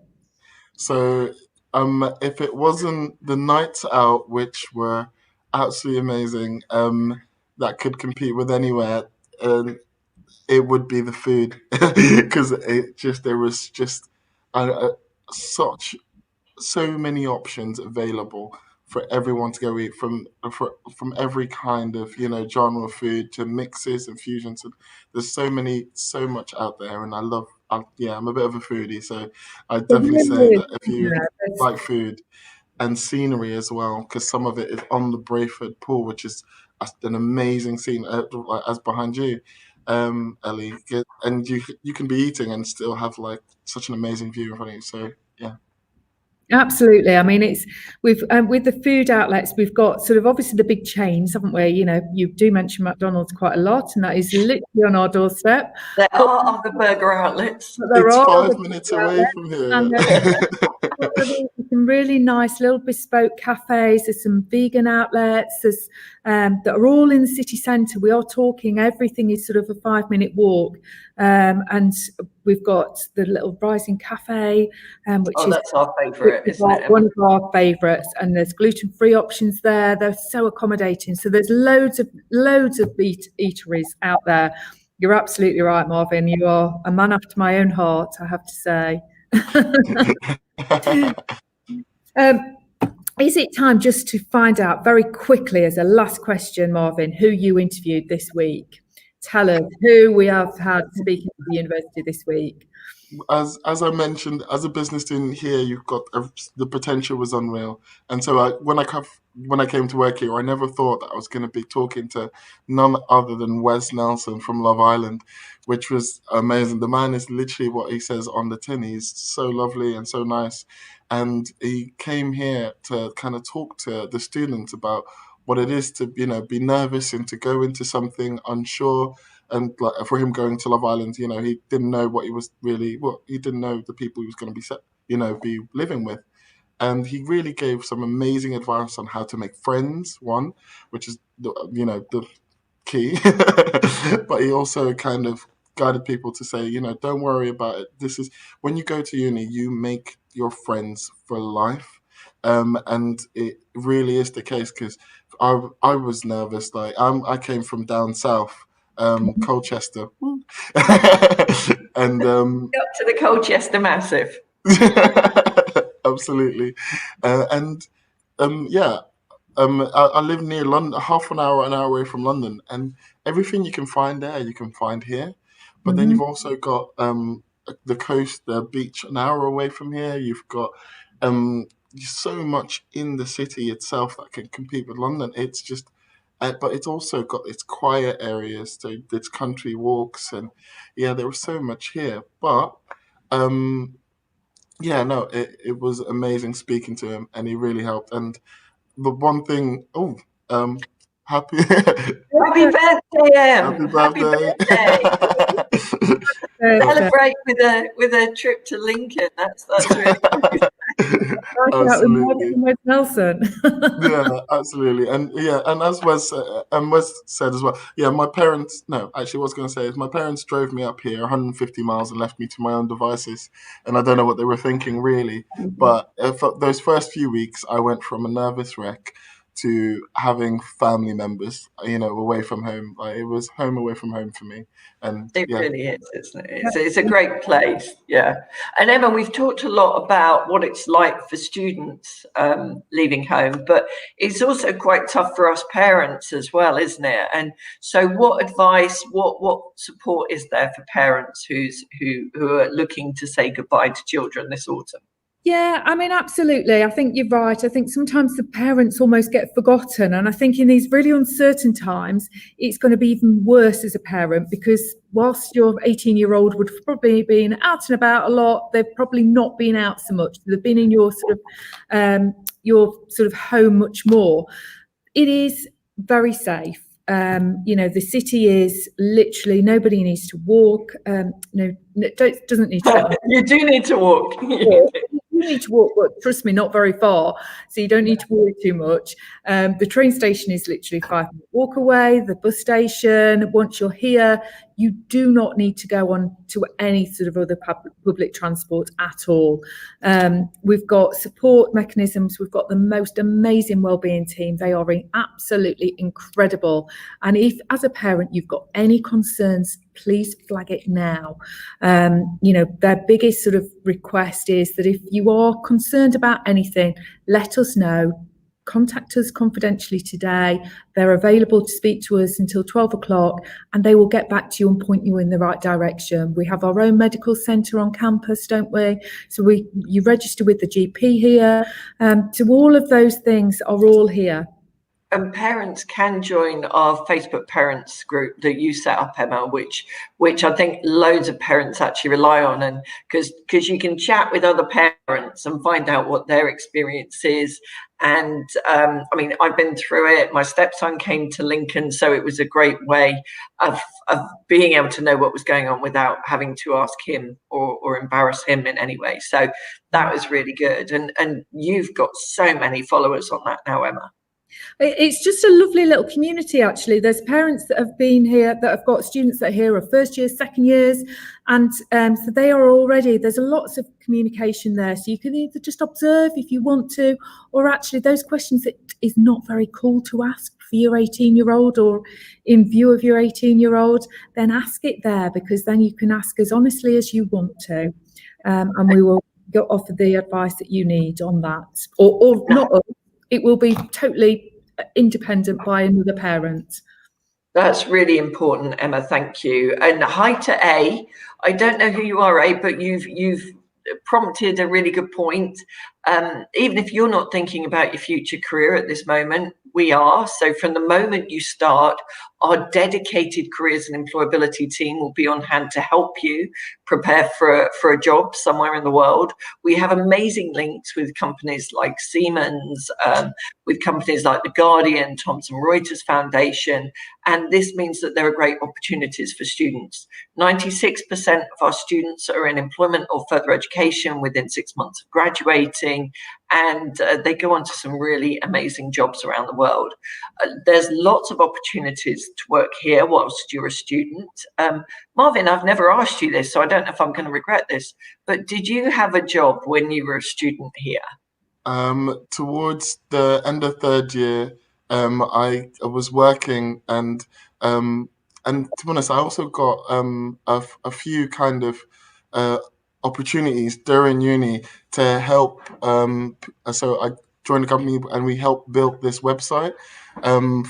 F: So, if it wasn't the nights out, which were absolutely amazing, that could compete with anywhere, it would be the food, because there was just so many options available for everyone to go eat, from every kind of genre of food to mixes and fusions. And there's so much out there, and I'm a bit of a foodie, so I definitely say that if you like food and scenery as well, because some of it is on the Brayford Pool, which is an amazing scene, as behind you, Ellie, and you can be eating and still have like such an amazing view in front of you. So yeah.
C: Absolutely. I mean, we've with the food outlets, we've got sort of obviously the big chains, haven't we? You do mention McDonald's quite a lot, and that is literally on our doorstep.
A: There are other burger outlets.
F: It's 5 minutes away from here.
C: And some really nice little bespoke cafes. There's some vegan outlets. There's that are all in the city centre. We are talking, everything is sort of a 5-minute walk, and we've got the little Rising Cafe, which is
A: that's our favourite, isn't it?
C: One of our favourites, and there's gluten-free options there. They're so accommodating. So there's loads of eateries out there. You're absolutely right, Marvin. You are a man after my own heart, I have to say. Is it time just to find out very quickly, as a last question, Marvin, who you interviewed this week? Tell us who we have had speaking to the university this week.
F: As I mentioned, as a business student here, you've got the potential was unreal. And so when I came to work here, I never thought that I was going to be talking to none other than Wes Nelson from Love Island, which was amazing. The man is literally what he says on the tin. He's so lovely and so nice. And he came here to kind of talk to the students about what it is to, be nervous and to go into something unsure. And like for him going to Love Island, he didn't know what he was he didn't know the people he was going to be living with. And he really gave some amazing advice on how to make friends, one, which is the key. But he also kind of guided people to say, don't worry about it. This is when you go to uni, you make your friends for life. And it really is the case, because I was nervous. Like I came from down south, Colchester, and
A: Up to the Colchester Massive.
F: absolutely, I live near London, half an hour away from London, and everything you can find there, you can find here. But then you've also got the coast, the beach, an hour away from here. You've got so much in the city itself that can compete with London. It's just, but it's also got its quiet areas, so its country walks, and there was so much here. But it was amazing speaking to him, and he really helped. And the one thing, happy
A: Happy birthday, Em.
F: happy birthday.
A: Celebrate with a trip to Lincoln. That's really good.
F: Absolutely.
C: Wes Nelson.
F: Yeah, absolutely. And as Wes said as well, my parents, no, actually what I was going to say is my parents drove me up here 150 miles and left me to my own devices, and I don't know what they were thinking really, but for those first few weeks I went from a nervous wreck to having family members, away from home. Like, it was home away from home for me. And
A: it really is, isn't it? It's a great place. Yeah. And Emma, we've talked a lot about what it's like for students leaving home, but it's also quite tough for us parents as well, isn't it? And so what advice, what support is there for parents who are looking to say goodbye to children this autumn?
C: Yeah, I mean, absolutely. I think you're right. I think sometimes the parents almost get forgotten. And I think in these really uncertain times, it's going to be even worse as a parent, because whilst your 18-year-old would have probably been out and about a lot, they've probably not been out so much. They've been in your sort of home much more. It is very safe. The city is literally, nobody needs to walk. Doesn't need to.
A: You do need to walk.
C: You need to walk, but trust me, not very far. So you don't need to worry too much. The train station is literally 5-minute walk away. The bus station, once you're here, you do not need to go on to any sort of other public transport at all. We've got support mechanisms. We've got the most amazing wellbeing team. They are absolutely incredible. And if, as a parent, you've got any concerns, please flag it now. Their biggest sort of request is that if you are concerned about anything, let us know. Contact us confidentially today. They're available to speak to us until 12 o'clock, and they will get back to you and point you in the right direction. We have our own medical centre on campus, don't we? So you register with the GP here. So all of those things are all here.
A: And parents can join our Facebook parents group that you set up, Emma, which I think loads of parents actually rely on, and because you can chat with other parents and find out what their experience is. And I've been through it. My stepson came to Lincoln, so it was a great way of being able to know what was going on without having to ask him or embarrass him in any way. So that was really good. And you've got so many followers on that now, Emma.
C: It's just a lovely little community, actually. There's parents that have been here, that have got students that are here are first years, second years, and so they are already, there's lots of communication there. So you can either just observe if you want to, or actually those questions that is not very cool to ask for your 18-year-old or in view of your 18-year-old, then ask it there, because then you can ask as honestly as you want to, and we will offer the advice that you need on that, or not us. It will be totally independent by another parent.
A: That's really important, Emma. Thank you. And hi to A. I don't know who you are, A, but you've prompted a really good point. Even if you're not thinking about your future career at this moment, we are. So from the moment you start, our dedicated careers and employability team will be on hand to help you prepare for a job somewhere in the world. We have amazing links with companies like Siemens, with companies like The Guardian, Thomson Reuters Foundation, and this means that there are great opportunities for students. 96% of our students are in employment or further education within 6 months of graduating, and they go on to some really amazing jobs around the world. There's lots of opportunities to work here whilst you're a student. Marvin, I've never asked you this, so I don't know if I'm going to regret this, but did you have a job when you were a student here?
F: Towards the end of third year, I was working, and and to be honest, I also got a few kind of opportunities during uni to help. So I joined the company and we helped build this website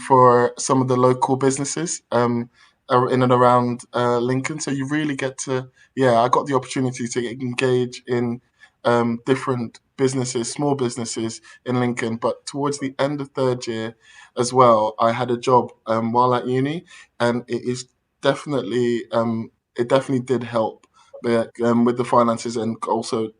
F: for some of the local businesses in and around Lincoln. So you really get to, I got the opportunity to engage in different businesses, small businesses in Lincoln. But towards the end of third year as well, I had a job while at uni, and it is definitely, it definitely did help with the finances, and also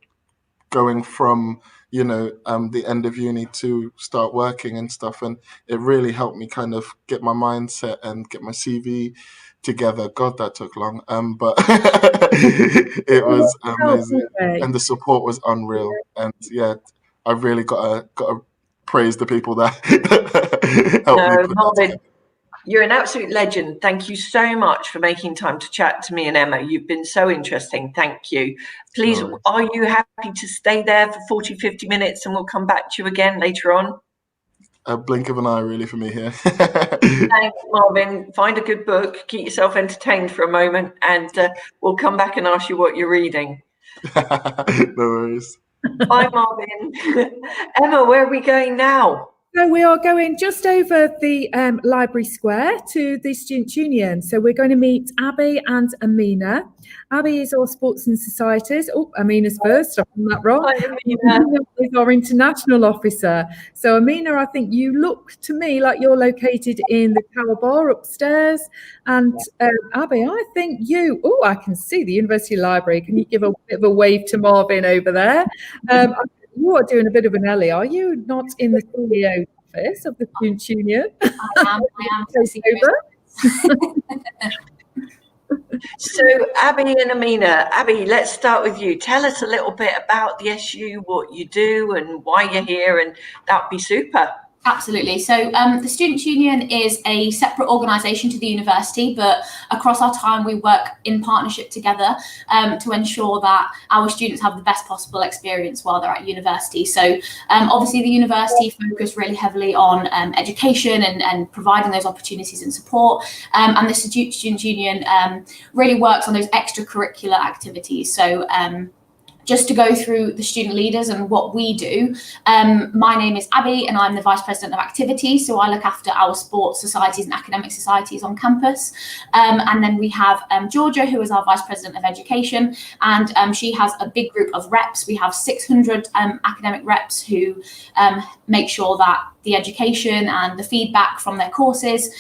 F: going from the end of uni to start working and stuff, and it really helped me kind of get my mindset and get my CV together. God, that took long, but it was amazing, and the support was unreal. And I really gotta praise the people that helped me put that
A: Marvin,
F: together.
A: you're an absolute legend. Thank you so much for making time to chat to me and Emma. You've been so interesting. Thank you. Please, are you happy to stay there for 40, 50 minutes and we'll come back to you again later on?
F: A blink of an eye, really, for me here.
A: Thanks, Marvin. Find a good book, keep yourself entertained for a moment, and we'll come back and ask you what you're reading.
F: No worries.
A: Bye, Marvin. Emma, where are we going now?
C: So we are going just over the library square to the Students' Union. So we're going to meet Abby and Amina. Abby is our sports and societies. Oh, Amina's first. I've done that wrong.
A: Hi, Amina.
C: Amina is our international officer. So Amina, I think you look to me like you're located in the Tower Bar upstairs. And Abby, I think you, I can see the University Library. Can you give a bit of a wave to Marvin over there? You are doing a bit of an Ellie, are you? Not in the CEO office of the Students' Union?
G: I am.
A: So, Abby and Amina, Abby, let's start with you. Tell us a little bit about the SU, what you do and why you're here, and that'd be super.
G: Absolutely. So the Students' Union is a separate organisation to the university, but across our time we work in partnership together to ensure that our students have the best possible experience while they're at university. So obviously the university focus really heavily on education and providing those opportunities and support, and the Students' Union really works on those extracurricular activities. So just to go through the student leaders and what we do. My name is Abby and I'm the Vice President of Activities. So I look after our sports societies and academic societies on campus. And then we have Georgia, who is our Vice President of Education. And she has a big group of reps. We have 600 academic reps who make sure that the education and the feedback from their courses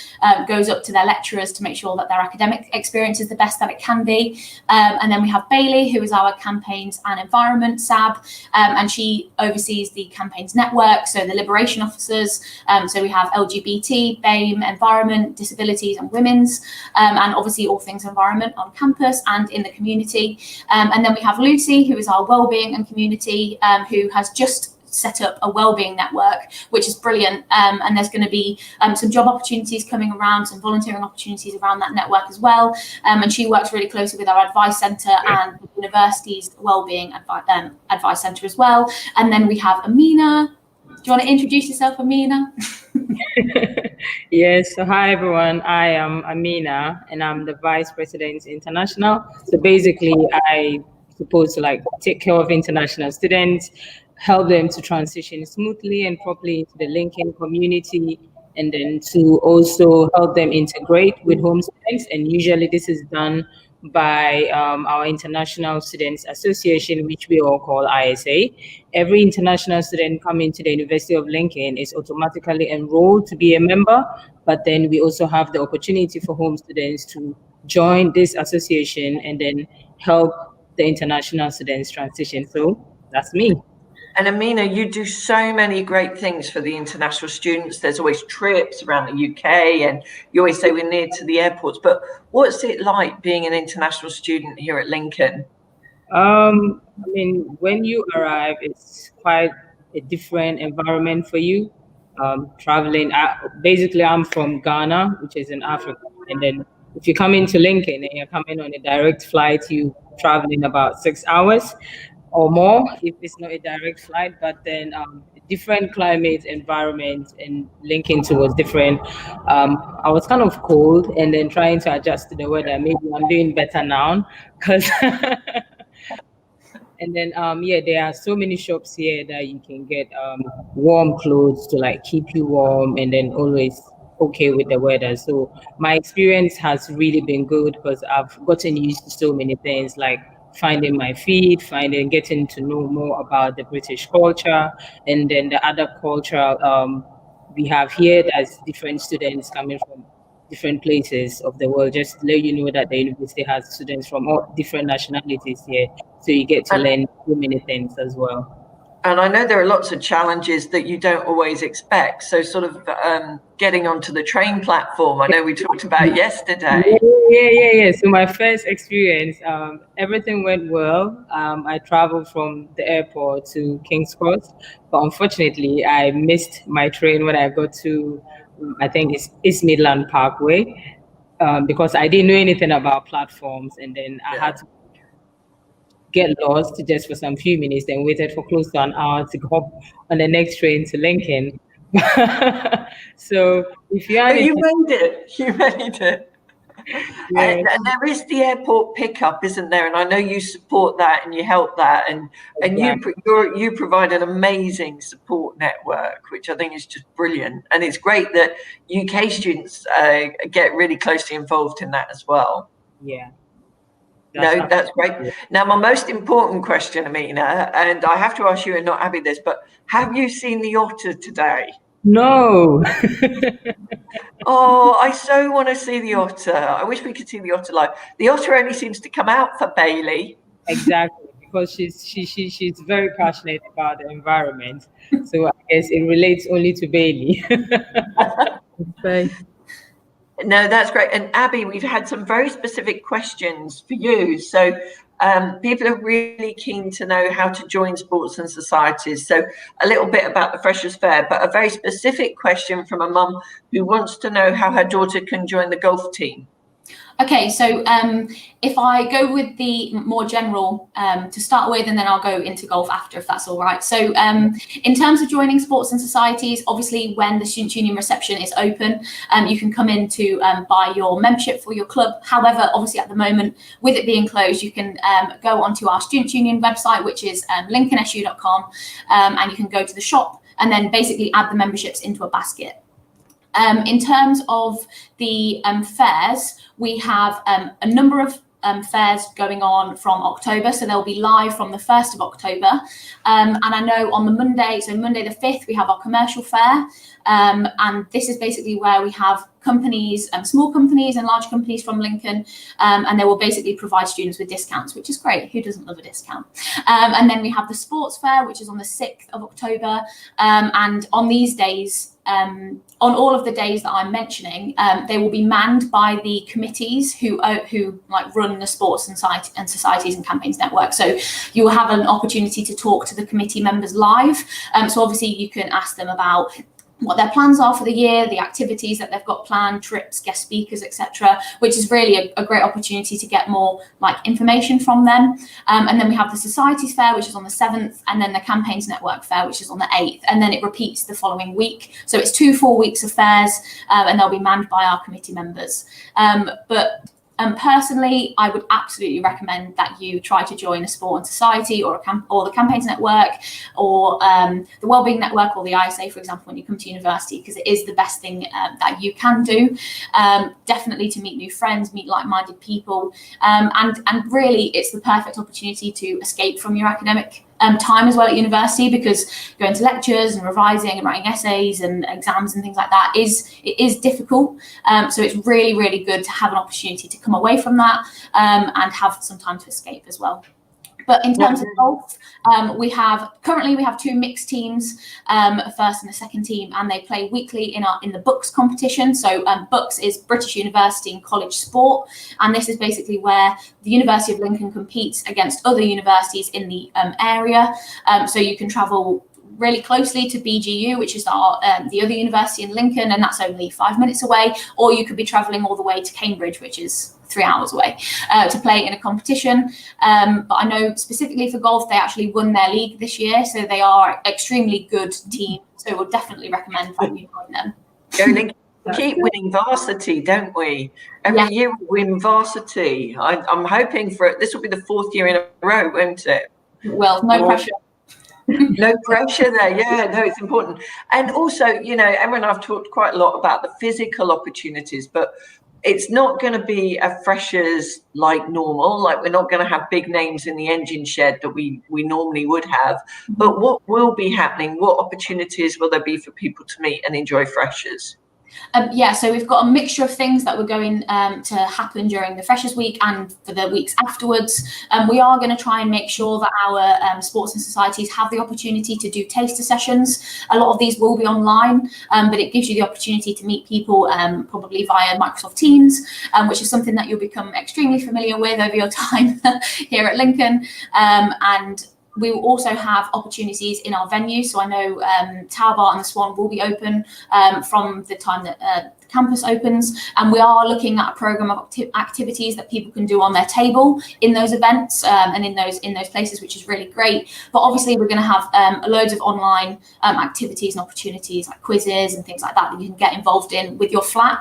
G: goes up to their lecturers to make sure that their academic experience is the best that it can be. And then we have Bailey, who is our campaigns and environment SAB, and she oversees the campaigns network, so the liberation officers. So we have LGBT, BAME, environment, disabilities and women's, and obviously all things environment on campus and in the community. And then we have Lucy, who is our wellbeing and community, who has just set up a wellbeing network, which is brilliant, and there's going to be some job opportunities coming around, some volunteering opportunities around that network as well, and she works really closely with our advice centre and the university's wellbeing advice centre as well. And then we have Amina. Do you want to introduce yourself, Amina?
H: Yes, so hi everyone, I am Amina and I'm the Vice President International. So basically I supposed to take care of international students, help them to transition smoothly and properly into the Lincoln community, and then to also help them integrate with home students. And usually this is done by our International Students Association, which we all call ISA. Every international student coming to the University of Lincoln is automatically enrolled to be a member, but then we also have the opportunity for home students to join this association and then help the international students transition. So that's me.
A: And Amina, you do so many great things for the international students. There's always trips around the UK and you always say we're near to the airports, but what's it like being an international student here at Lincoln?
H: I mean, when you arrive, it's quite a different environment for you. Traveling, basically I'm from Ghana, which is in Africa. And then if you come into Lincoln and you're coming on a direct flight, you traveling about 6 hours. or more if it's not a direct flight, but then different climate environment and linking towards different. I was kind of cold and then trying to adjust to the weather. Maybe I'm doing better now because and then yeah, there are so many shops here that you can get warm clothes to like keep you warm and then always okay with the weather. So my experience has really been good because I've gotten used to so many things like finding my feet, getting to know more about the British culture and then the other culture we have here. That's different students coming from different places of the world. Just to let you know that the university has students from all different nationalities here, so you get to learn so many things as well.
A: And I know there are lots of challenges that you don't always expect. So sort of getting onto the train platform, I know we talked about yesterday.
H: Yeah. So my first experience, everything went well. I traveled from the airport to King's Cross, but unfortunately I missed my train when I got to, I think it's East Midland Parkway, because I didn't know anything about platforms, and then I had to get lost just for some few minutes, then waited for close to an hour to go on the next train to Lincoln. So if you are,
A: But you made it. You made it.
H: Yes.
A: And there is the airport pickup, isn't there? And I know you support that and you help that, and you provide an amazing support network, which I think is just brilliant. And it's great that UK students get really closely involved in that as well.
H: Yeah.
A: That's great. Now, my most important question, Amina, and I have to ask you and not Abby this, but have you seen the otter today?
H: No.
A: Oh, I so want to see the otter. I wish we could see the otter live. The otter only seems to come out for Bailey.
H: Exactly, because she's very passionate about the environment. So I guess it relates only to Bailey.
A: No, that's great. And Abby, we've had some very specific questions for you. So people are really keen to know how to join sports and societies. So a little bit about the Freshers' Fair, but a very specific question from a mum who wants to know how her daughter can join the golf team.
G: Okay, so if I go with the more general to start with, and then I'll go into golf after, if that's all right. So in terms of joining sports and societies, obviously when the Student Union reception is open, you can come in to buy your membership for your club. However, obviously at the moment, with it being closed, you can go onto our Student Union website, which is lincolnsu.com, and you can go to the shop and then basically add the memberships into a basket. In terms of the fairs, we have a number of fairs going on from October, so they'll be live from the 1st of October. And I know on the Monday, so Monday the 5th, we have our commercial fair, and this is basically where we have companies, small companies and large companies from Lincoln, and they will basically provide students with discounts, which is great. Who doesn't love a discount? And then we have the sports fair, which is on the 6th of October, and on these days, on all of the days that I'm mentioning, they will be manned by the committees who like run the sports and societies and campaigns network. So you will have an opportunity to talk to the committee members live. So obviously you can ask them about what their plans are for the year, the activities that they've got planned, trips, guest speakers, etc., which is really a great opportunity to get more like information from them. And then we have the Societies Fair, which is on the 7th, and then the Campaigns Network Fair, which is on the 8th, and then it repeats the following week. So it's 2 full weeks of fairs, and they'll be manned by our committee members. Personally, I would absolutely recommend that you try to join a sport and society or the Campaigns Network or the Wellbeing Network or the ISA, for example, when you come to university, because it is the best thing that you can do. Definitely to meet new friends, meet like-minded people, and really it's the perfect opportunity to escape from your academic time as well at university, because going to lectures and revising and writing essays and exams and things like that is difficult. So it's really, really good to have an opportunity to come away from that and have some time to escape as well. But in terms of golf, we have 2 mixed teams, a first and a second team, and they play weekly in the Bucks competition. So Bucks is British University and College Sport, and this is basically where the University of Lincoln competes against other universities in the area. So you can travel really closely to BGU, which is the other university in Lincoln, and that's only 5 minutes away, or you could be travelling all the way to Cambridge, which is 3 hours away to play in a competition. But I know specifically for golf, they actually won their league this year, so they are an extremely good team. So we'll definitely recommend that you join them.
A: Go Lincoln. Keep winning varsity, don't we? Every year we win varsity. I'm hoping for it. This will be the 4th year in a row, won't it?
G: Well, no pressure.
A: No pressure there. Yeah, no, it's important. And also, you know, Emma and I've talked quite a lot about the physical opportunities, but it's not going to be a freshers like normal. Like, we're not going to have big names in the engine shed that we normally would have. But what will be happening? What opportunities will there be for people to meet and enjoy freshers?
G: Yeah, so we've got a mixture of things that we're going to happen during the Freshers Week and for the weeks afterwards. We are going to try and make sure that our sports and societies have the opportunity to do taster sessions. A lot of these will be online, but it gives you the opportunity to meet people probably via Microsoft Teams, which is something that you'll become extremely familiar with over your time here at Lincoln. And we will also have opportunities in our venue. So I know Tower Bar and the Swan will be open from the time that the campus opens. And we are looking at a program of activities that people can do on their table in those events and in those places, which is really great. But obviously we're going to have loads of online activities and opportunities like quizzes and things like that that you can get involved in with your flat,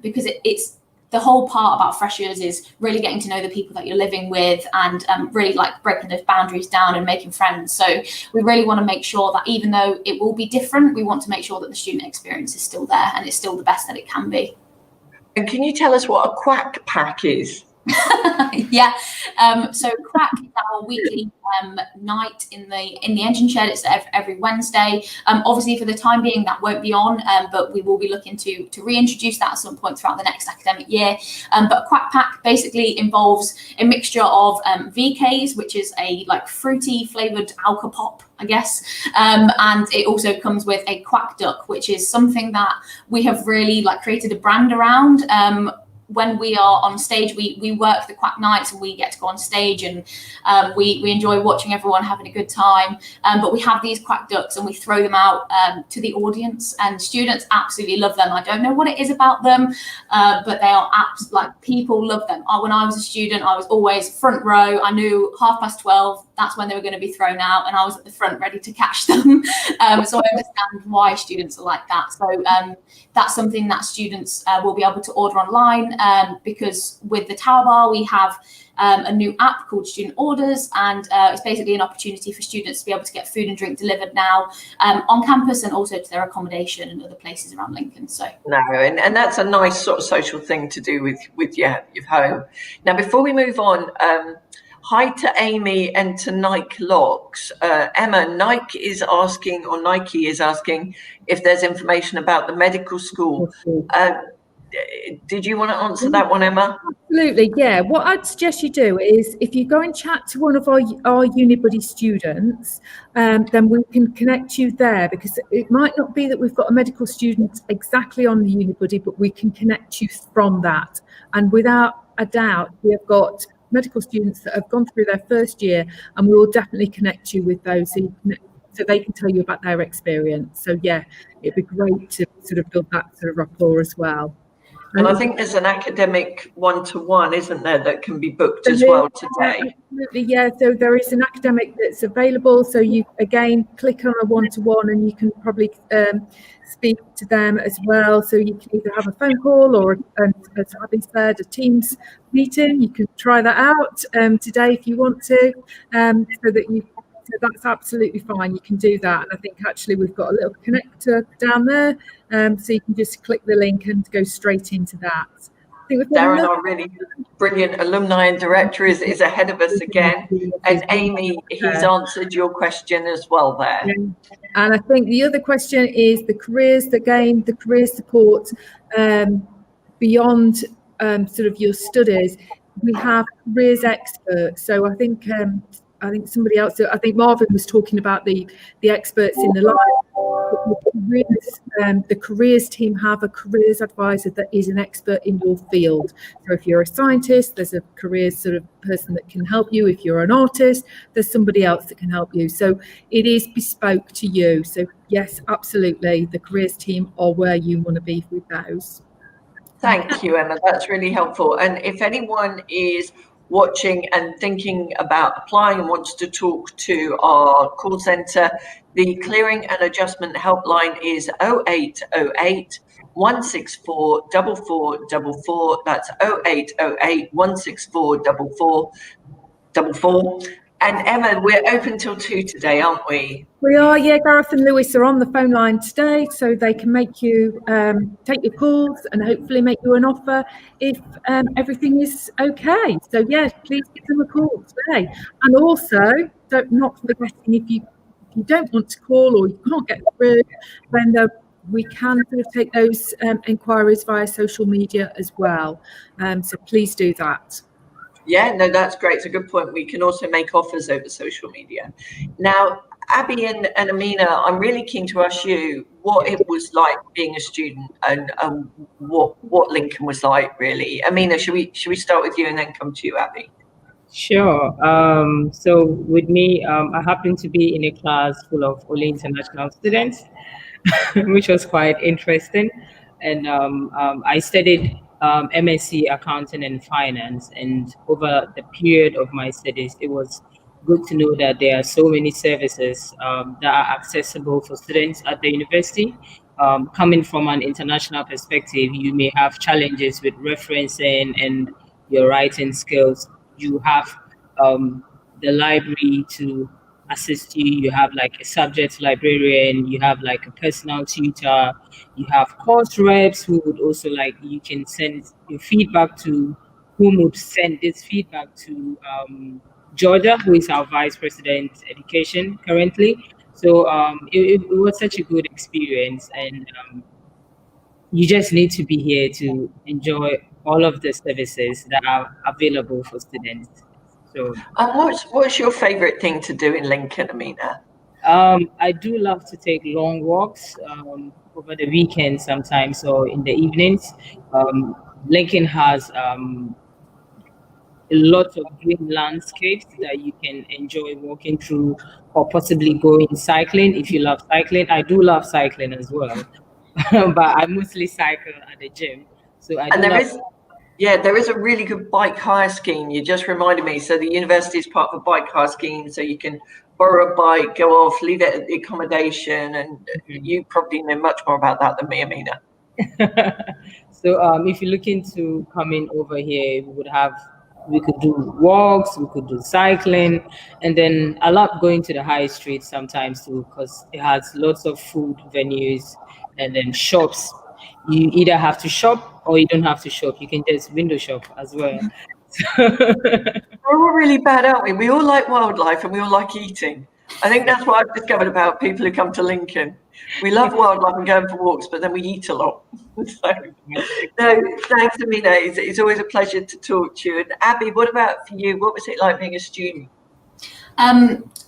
G: because it's the whole part about freshers is really getting to know the people that you're living with and really like breaking those boundaries down and making friends. So we really want to make sure that even though it will be different, we want to make sure that the student experience is still there and it's still the best that it can be.
A: And can you tell us what a quack pack is?
G: Yeah, so Crack is our weekly night in the engine shed. It's every Wednesday. Obviously for the time being that won't be on, but we will be looking to reintroduce that at some point throughout the next academic year. But Quack Pack basically involves a mixture of VKs, which is a like fruity flavored alka pop, I guess, and it also comes with a quack duck, which is something that we have really like created a brand around. When we are on stage, we work the Quack Nights and we get to go on stage and we enjoy watching everyone having a good time. But we have these quack ducks and we throw them out to the audience, and students absolutely love them. I don't know what it is about them, but they are like people love them. When I was a student, I was always front row. I knew 12:30, that's when they were going to be thrown out, and I was at the front ready to catch them. So I understand why students are like that. So that's something that students will be able to order online. Because with the Tower Bar, we have a new app called Student Orders, and it's basically an opportunity for students to be able to get food and drink delivered now on campus and also to their accommodation and other places around Lincoln. So
A: no, and that's a nice sort of social thing to do with your home. Now, before we move on, hi to Amy and to Nike Locks. Emma, Nike is asking if there's information about the medical school. Did you want to answer that one, Emma?
C: Absolutely, yeah. What I'd suggest you do is if you go and chat to one of our Unibuddy students, then we can connect you there, because it might not be that we've got a medical student exactly on the Unibuddy, but we can connect you from that. And without a doubt, we have got medical students that have gone through their first year, and we will definitely connect you with those so they can tell you about their experience. So yeah, it'd be great to sort of build that sort of rapport as well.
A: And I think there's an academic one-to-one, isn't there, that can be booked as well today?
C: Absolutely, yeah. So there is an academic that's available. So you, again, click on a one-to-one and you can probably speak to them as well. So you can either have a phone call or, as Abby said, a Teams meeting. You can try that out today if you want to, so that's absolutely fine. You can do that. And I think actually we've got a little connector down there. So you can just click the link and go straight into that. I think
A: Darren, our really brilliant alumni and director, is ahead of us again. And Amy, he's answered your question as well there.
C: And I think the other question is the careers, again, the career support beyond sort of your studies. We have careers experts. So I think somebody else, I think Marvin was talking about the experts in the life. The careers team have a careers advisor that is an expert in your field. So if you're a scientist, there's a careers sort of person that can help you. If you're an artist, there's somebody else that can help you. So it is bespoke to you. So yes, absolutely, the careers team are where you want to be with those.
A: Thank you, Emma. That's really helpful. And if anyone is watching and thinking about applying and wants to talk to our call centre, the Clearing and Adjustment Helpline is 0808 164 4444. That's 0808 164 4444. And Emma, we're open till 2 today, aren't we?
C: We are, yeah. Gareth and Lewis are on the phone line today, so they can make you take your calls and hopefully make you an offer if everything is okay. So yeah, please give them a call today. And also, not forgetting, if you don't want to call or you can't get through, then we can sort of take those inquiries via social media as well. So please do that.
A: Yeah, no, that's great. It's a good point. We can also make offers over social media. Now, Abby and Amina, I'm really keen to ask you what it was like being a student and what Lincoln was like, really. Amina, should we start with you and then come to you, Abby?
H: Sure. So with me, I happened to be in a class full of only international students, which was quite interesting. And I studied MSc Accounting and Finance. And over the period of my studies, it was good to know that there are so many services that are accessible for students at the university. Coming from an international perspective, you may have challenges with referencing and your writing skills. You have the library to assist you. You have like a subject librarian, you have like a personal tutor, you have course reps who would also you can send your feedback to whom would send this feedback to Georgia, who is our Vice President Education currently. So it was such a good experience, and you just need to be here to enjoy all of the services that are available for students. So,
A: what's your favorite thing to do in Lincoln, Amina?
H: I do love to take long walks over the weekend sometimes or in the evenings. Lincoln has a lot of green landscapes that you can enjoy walking through or possibly going cycling if you love cycling. I do love cycling as well, but I mostly cycle at the gym. So I do love.
A: Yeah, there is a really good bike hire scheme. You just reminded me. So the university is part of a bike hire scheme. So you can borrow a bike, go off, leave it at the accommodation. And you probably know much more about that than me, Amina.
H: So if you're looking to come in over here, we could do walks, we could do cycling. And then I love going to the high street sometimes too, because it has lots of food venues and then shops. You either have to shop or you don't have to shop. You can just window shop as well.
A: We're all really bad, aren't we? We all like wildlife and we all like eating. I think that's what I've discovered about people who come to Lincoln. We love wildlife and going for walks, but then we eat a lot. So, no, thanks, Amina. It's always a pleasure to talk to you. And Abby, what about for you? What was it like being a student?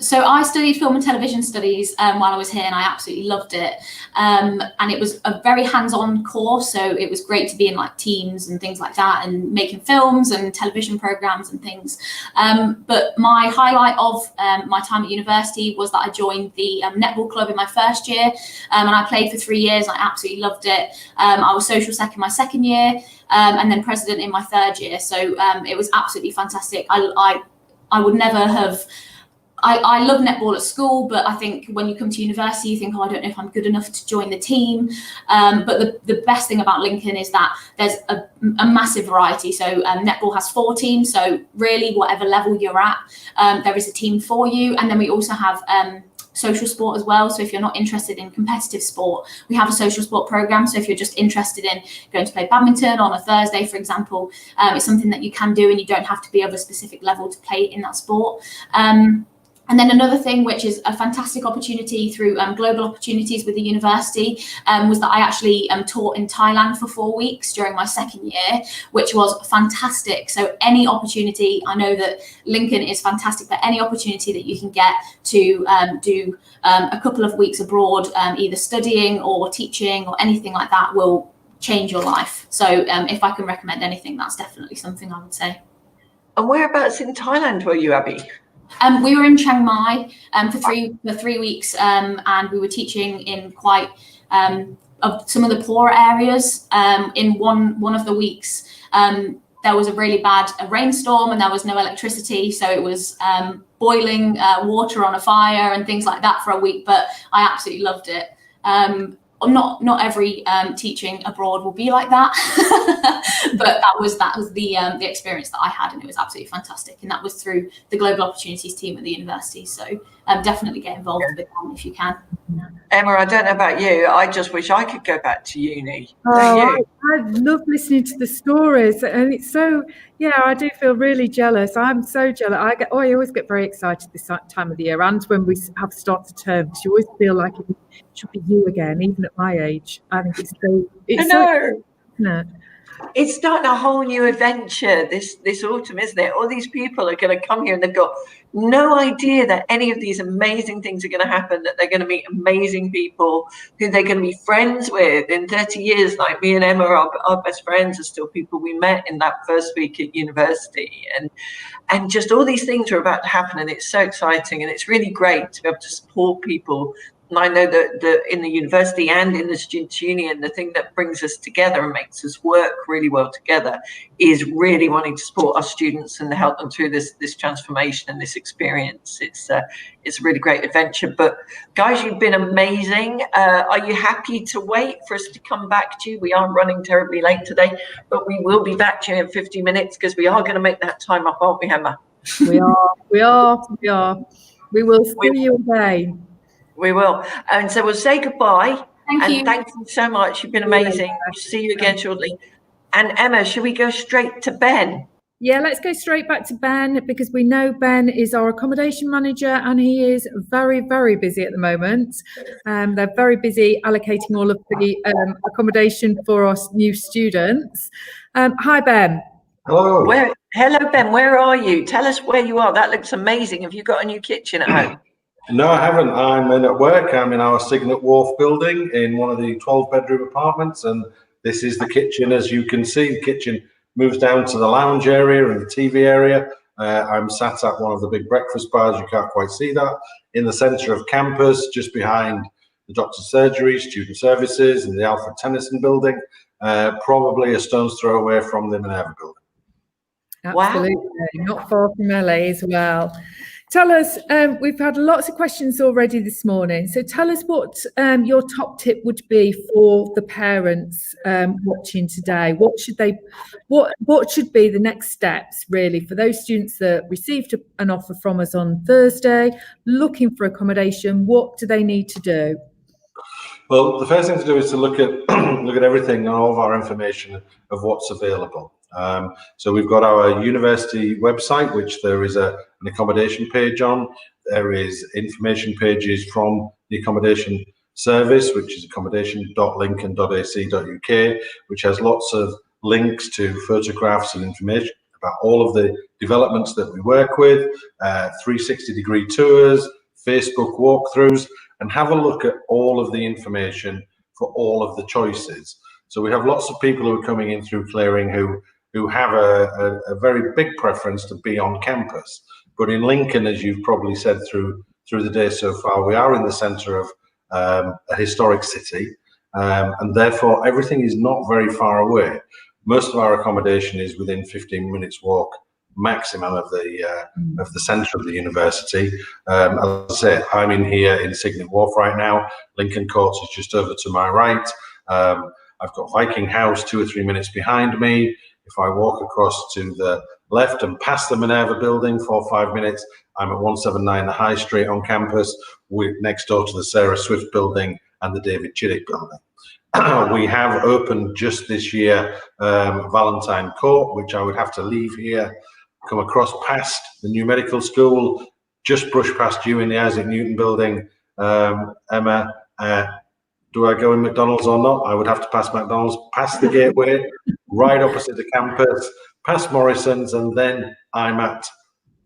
G: So I studied film and television studies while I was here, and I absolutely loved it. And it was a very hands-on course, so it was great to be in like teams and things like that, and making films and television programs and things. But my highlight of my time at university was that I joined the netball club in my first year, and I played for 3 years. And I absolutely loved it. I was social sec in my second year, and then president in my third year. So it was absolutely fantastic. I would never have. I love netball at school, but I think when you come to university, you think, oh, I don't know if I'm good enough to join the team. But the best thing about Lincoln is that there's a massive variety. So netball has 4 teams. So really, whatever level you're at, there is a team for you. And then we also have social sport as well. So if you're not interested in competitive sport, we have a social sport program. So if you're just interested in going to play badminton on a Thursday, for example, it's something that you can do, and you don't have to be of a specific level to play in that sport. And then another thing, which is a fantastic opportunity through global opportunities with the university, was that I actually taught in Thailand for 4 weeks during my second year, which was fantastic. So any opportunity, I know that Lincoln is fantastic, but any opportunity that you can get to do a couple of weeks abroad, either studying or teaching or anything like that, will change your life. So if I can recommend anything, that's definitely something I would say.
A: And whereabouts in Thailand were you, Abby?
G: We were in Chiang Mai for 3 weeks, and we were teaching in quite some of the poorer areas. In one of the weeks, there was a really bad rainstorm and there was no electricity, so it was boiling water on a fire and things like that for a week. But I absolutely loved it. Not every teaching abroad will be like that, but that was the experience that I had, and it was absolutely fantastic. And that was through the Global Opportunities team at the university. So definitely get involved with them if you can.
A: Emma, I don't know about you. I just wish I could go back to uni.
C: I love listening to the stories, and it's so, I do feel really jealous. I'm so jealous. I always get very excited this time of the year, and when we have started term, because you always feel like it should be you again, even at my age. I think it's
A: It's starting a whole new adventure this autumn, isn't it? All these people are going to come here and they've got no idea that any of these amazing things are going to happen, that they're going to meet amazing people who they're going to be friends with in 30 years. Like me and Emma, our best friends are still people we met in that first week at university. And just all these things are about to happen, and it's so exciting, and it's really great to be able to support people. And I know that in the university and in the Students' Union, the thing that brings us together and makes us work really well together is really wanting to support our students and help them through this transformation and this experience. It's a really great adventure. But guys, you've been amazing. Are you happy to wait for us to come back to you? We are running terribly late today, but we will be back to you in 50 minutes because we are going to make that time up, aren't we, Emma?
C: We are. We will see you again.
A: We will. And so we'll say goodbye.
G: Thank you.
A: Thank you so much. You've been amazing. We'll see you again shortly. And Emma, should we go straight to Ben?
C: Yeah, let's go straight back to Ben, because we know Ben is our accommodation manager and he is very, very busy at the moment. They're very busy allocating all of the accommodation for us new students. Hi, Ben.
D: Hello.
A: Hello, Ben. Where are you? Tell us where you are. That looks amazing. Have you got a new kitchen at home?
D: No, I haven't. I'm in at work. I'm in our Signet Wharf building in one of the 12-bedroom apartments, and this is the kitchen. As you can see, the kitchen moves down to the lounge area and the TV area. I'm sat at one of the big breakfast bars. You can't quite see that. In the centre of campus, just behind the doctor's surgery, student services, and the Alfred Tennyson building, probably a stone's throw away from the Minerva building.
C: Absolutely. Wow. Not far from LA as well. Tell us, we've had lots of questions already this morning. So tell us what your top tip would be for the parents watching today. What should be the next steps really for those students that received an offer from us on Thursday, looking for accommodation? What do they need to do?
D: Well, the first thing to do is to look at everything and all of our information of what's available. So we've got our university website, which there is an accommodation page on. There is information pages from the accommodation service, which is accommodation.lincoln.ac.uk, which has lots of links to photographs and information about all of the developments that we work with, 360-degree tours, Facebook walkthroughs, and have a look at all of the information for all of the choices. So we have lots of people who are coming in through clearing who have a very big preference to be on campus. But in Lincoln, as you've probably said through the day so far, we are in the centre of a historic city, and therefore everything is not very far away. Most of our accommodation is within 15 minutes walk maximum of the centre of the university. As I say, I'm in here in Signet Wharf right now. Lincoln Courts is just over to my right. I've got Viking House 2 or 3 minutes behind me. If I walk across to the left and past the Minerva building 4 or 5 minutes, I'm at 179 the High Street on campus. We're next door to the Sarah Swift building and the David Chiddick building. We have opened just this year Valentine Court, which I would have to leave here, come across past the new medical school, just brush past you in the Isaac Newton building. Emma, do I go in McDonald's or not? I would have to pass McDonald's, past the gateway, right opposite the campus, past Morrison's, and then I'm at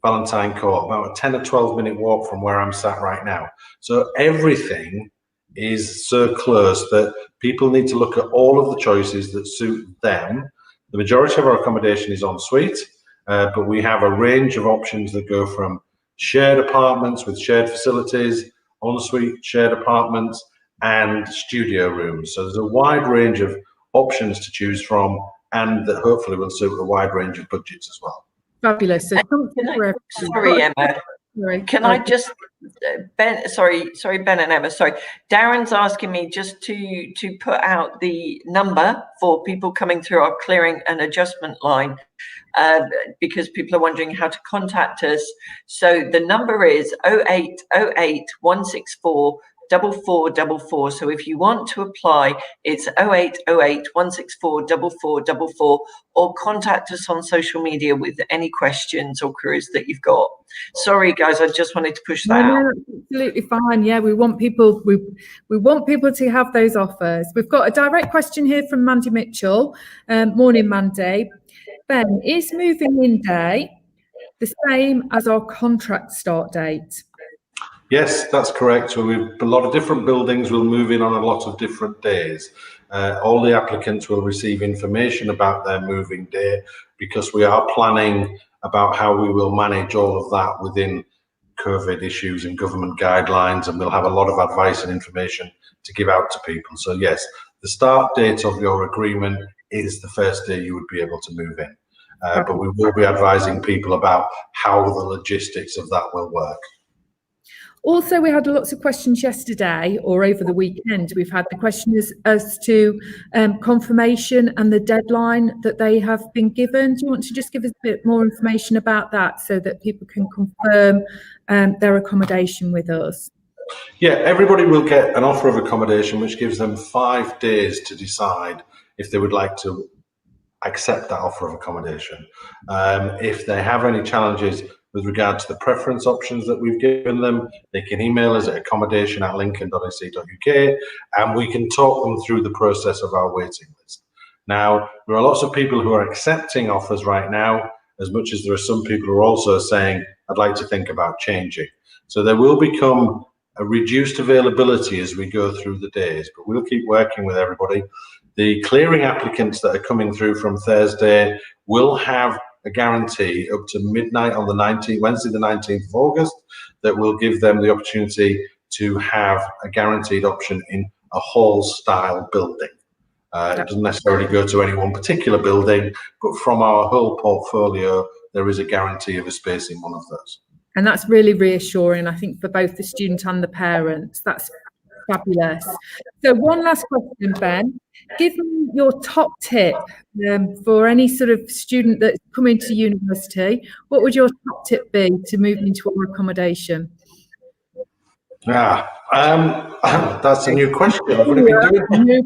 D: Valentine Court, about a 10 or 12 minute walk from where I'm sat right now. So everything is so close that people need to look at all of the choices that suit them. The majority of our accommodation is en suite, but we have a range of options that go from shared apartments with shared facilities, en suite, shared apartments, and studio rooms. So there's a wide range of options to choose from, and that hopefully will suit a wide range of budgets as well.
C: Fabulous. So
A: Sorry, Emma. Can I just, Ben, sorry, Ben and Emma, sorry. Darren's asking me just to put out the number for people coming through our clearing and adjustment line, because people are wondering how to contact us. So the number is 0808 164 4444. So if you want to apply, it's 0808 164 4444, or contact us on social media with any questions or queries that you've got. Sorry guys, I just wanted to push that out.
C: Absolutely fine. Yeah, we want people to have those offers. We've got a direct question here from Mandy Mitchell. Morning, Mandy. Ben, is moving in day the same as our contract start date?
D: Yes, that's correct. So a lot of different buildings will move in on a lot of different days. All the applicants will receive information about their moving day, because we are planning about how we will manage all of that within COVID issues and government guidelines, and we'll have a lot of advice and information to give out to people. So yes, the start date of your agreement is the first day you would be able to move in. But we will be advising people about how the logistics of that will work.
C: Also, we had lots of questions yesterday or over the weekend. We've had the questions as to confirmation and the deadline that they have been given. Do you want to just give us a bit more information about that so that people can confirm their accommodation with us?
D: Yeah, everybody will get an offer of accommodation, which gives them 5 days to decide if they would like to accept that offer of accommodation. If they have any challenges with regard to the preference options that we've given them, they can email us at accommodation@lincoln.ac.uk, and we can talk them through the process of our waiting list. Now, there are lots of people who are accepting offers right now, as much as there are some people who are also saying, I'd like to think about changing. So there will become a reduced availability as we go through the days, but we'll keep working with everybody. The clearing applicants that are coming through from Thursday will have a guarantee up to midnight on the 19th, Wednesday the 19th of August, that will give them the opportunity to have a guaranteed option in a hall-style building. It doesn't necessarily go to any one particular building, but from our whole portfolio, there is a guarantee of a space in one of those.
C: And that's really reassuring, I think, for both the student and the parents. That's fabulous. So one last question, Ben. Give me your top tip for any sort of student that's coming to university. What would your top tip be to move into our accommodation?
D: That's a new question. We've only been doing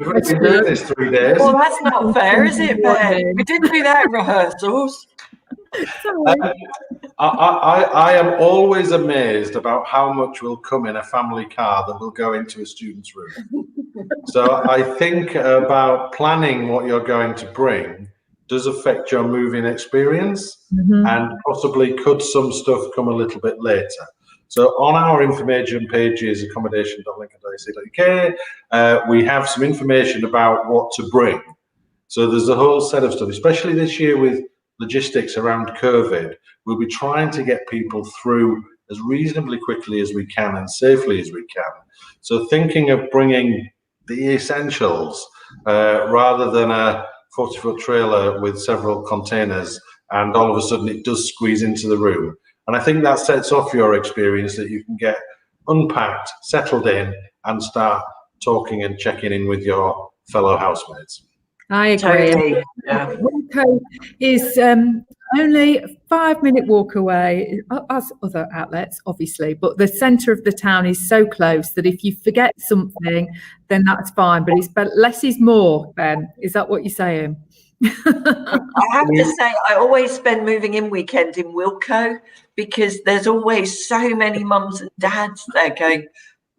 D: this 3 days.
A: Well, that's not fair, is it, Ben? We didn't do that in rehearsals.
D: I am always amazed about how much will come in a family car that will go into a student's room. So I think about planning what you're going to bring does affect your moving experience, and possibly could some stuff come a little bit later. So on our information pages, accommodation.lincoln.ac.uk, we have some information about what to bring. So there's a whole set of stuff, especially this year with logistics around COVID. We'll be trying to get people through as reasonably quickly as we can and safely as we can. So thinking of bringing the essentials rather than a 40-foot trailer with several containers, and all of a sudden it does squeeze into the room. And I think that sets off your experience, that you can get unpacked, settled in, and start talking and checking in with your fellow housemates.
C: I agree.
A: Totally. Yeah.
C: Wilko is only a 5-minute walk away, as other outlets, obviously, but the centre of the town is so close that if you forget something, then that's fine. But less is more, Ben. Is that what you're saying?
A: I have to say, I always spend moving in weekend in Wilko, because there's always so many mums and dads there going,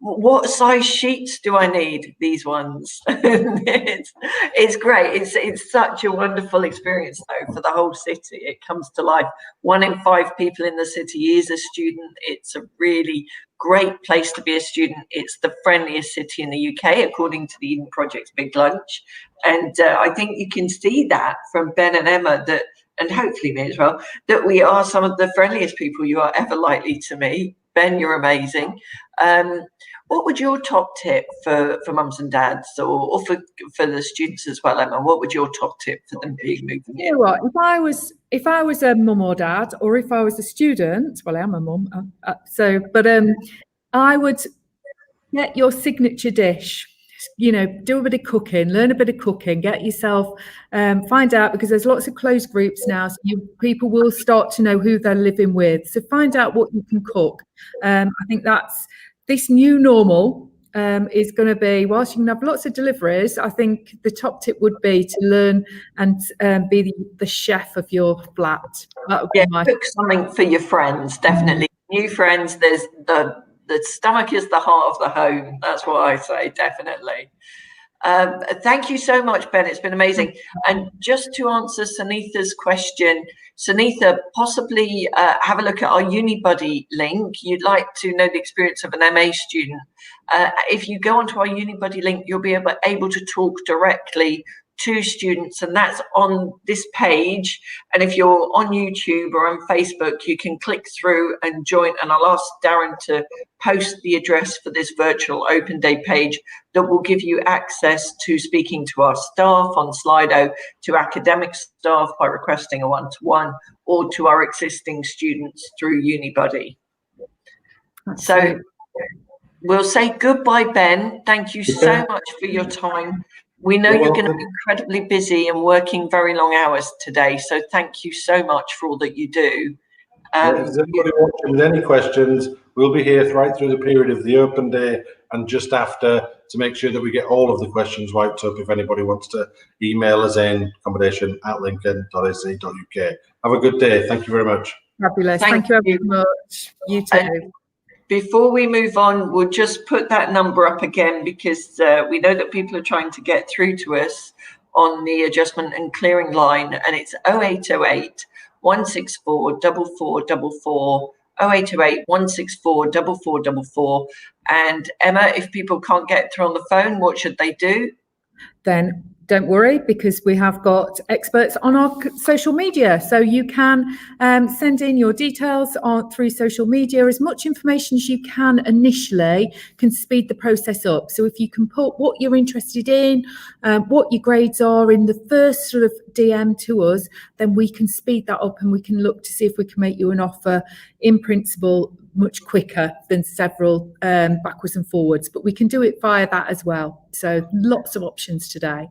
A: what size sheets do I need? These ones. It's great. It's such a wonderful experience though for the whole city. It comes to life. 1 in 5 people in the city is a student. It's a really great place to be a student. It's the friendliest city in the UK, according to the Eden Project's Big Lunch. And I think you can see that from Ben and Emma, that, and hopefully me as well, that we are some of the friendliest people you are ever likely to meet. Ben, you're amazing. What would your top tip for mums and dads, or for the students as well, Emma? What would your top tip for them be moving in?
C: You know what? If I was a mum or dad, or if I was a student, well, I am a mum, I would get your signature dish. You know, do a bit of cooking, learn a bit of cooking, get yourself, find out, because there's lots of closed groups now, so people will start to know who they're living with. So find out what you can cook. I think that's this new normal is going to be, whilst you can have lots of deliveries, I think the top tip would be to learn and be the chef of your flat. That would be
A: cook something for your friends, definitely. New friends, there's the stomach is the heart of the home. That's what I say, definitely. Thank you so much, Ben. It's been amazing. And just to answer Sunitha's question, Sunitha, possibly have a look at our UniBuddy link. You'd like to know the experience of an MA student. If you go onto our UniBuddy link, you'll be able to talk directly to students, and that's on this page. And if you're on YouTube or on Facebook, you can click through and join, and I'll ask Darren to post the address for this virtual open day page that will give you access to speaking to our staff on Slido, to academic staff by requesting a one-to-one, or to our existing students through UniBuddy. So we'll say goodbye, Ben. Thank you so much for your time. We know you're going to be incredibly busy and working very long hours today, so thank you so much for all that you do.
D: If there's anybody watching with any questions, we'll be here right through the period of the open day and just after, to make sure that we get all of the questions wiped up. If anybody wants to email us in, accommodation@lincoln.ac.uk. Have a good day. Thank you very much.
C: Fabulous. Thank you very much. You too.
A: Before we move on, we'll just put that number up again, because we know that people are trying to get through to us on the adjustment and clearing line, and it's 0808 164 4444, 0808 164 4444. And Emma, if people can't get through on the phone, what should they do?
C: Then don't worry, because we have got experts on our social media. So you can send in your details through social media. As much information as you can initially can speed the process up. So if you can put what you're interested in, what your grades are in the first sort of DM to us, then we can speed that up and we can look to see if we can make you an offer in principle much quicker than several backwards and forwards. But we can do it via that as well. So lots of options today.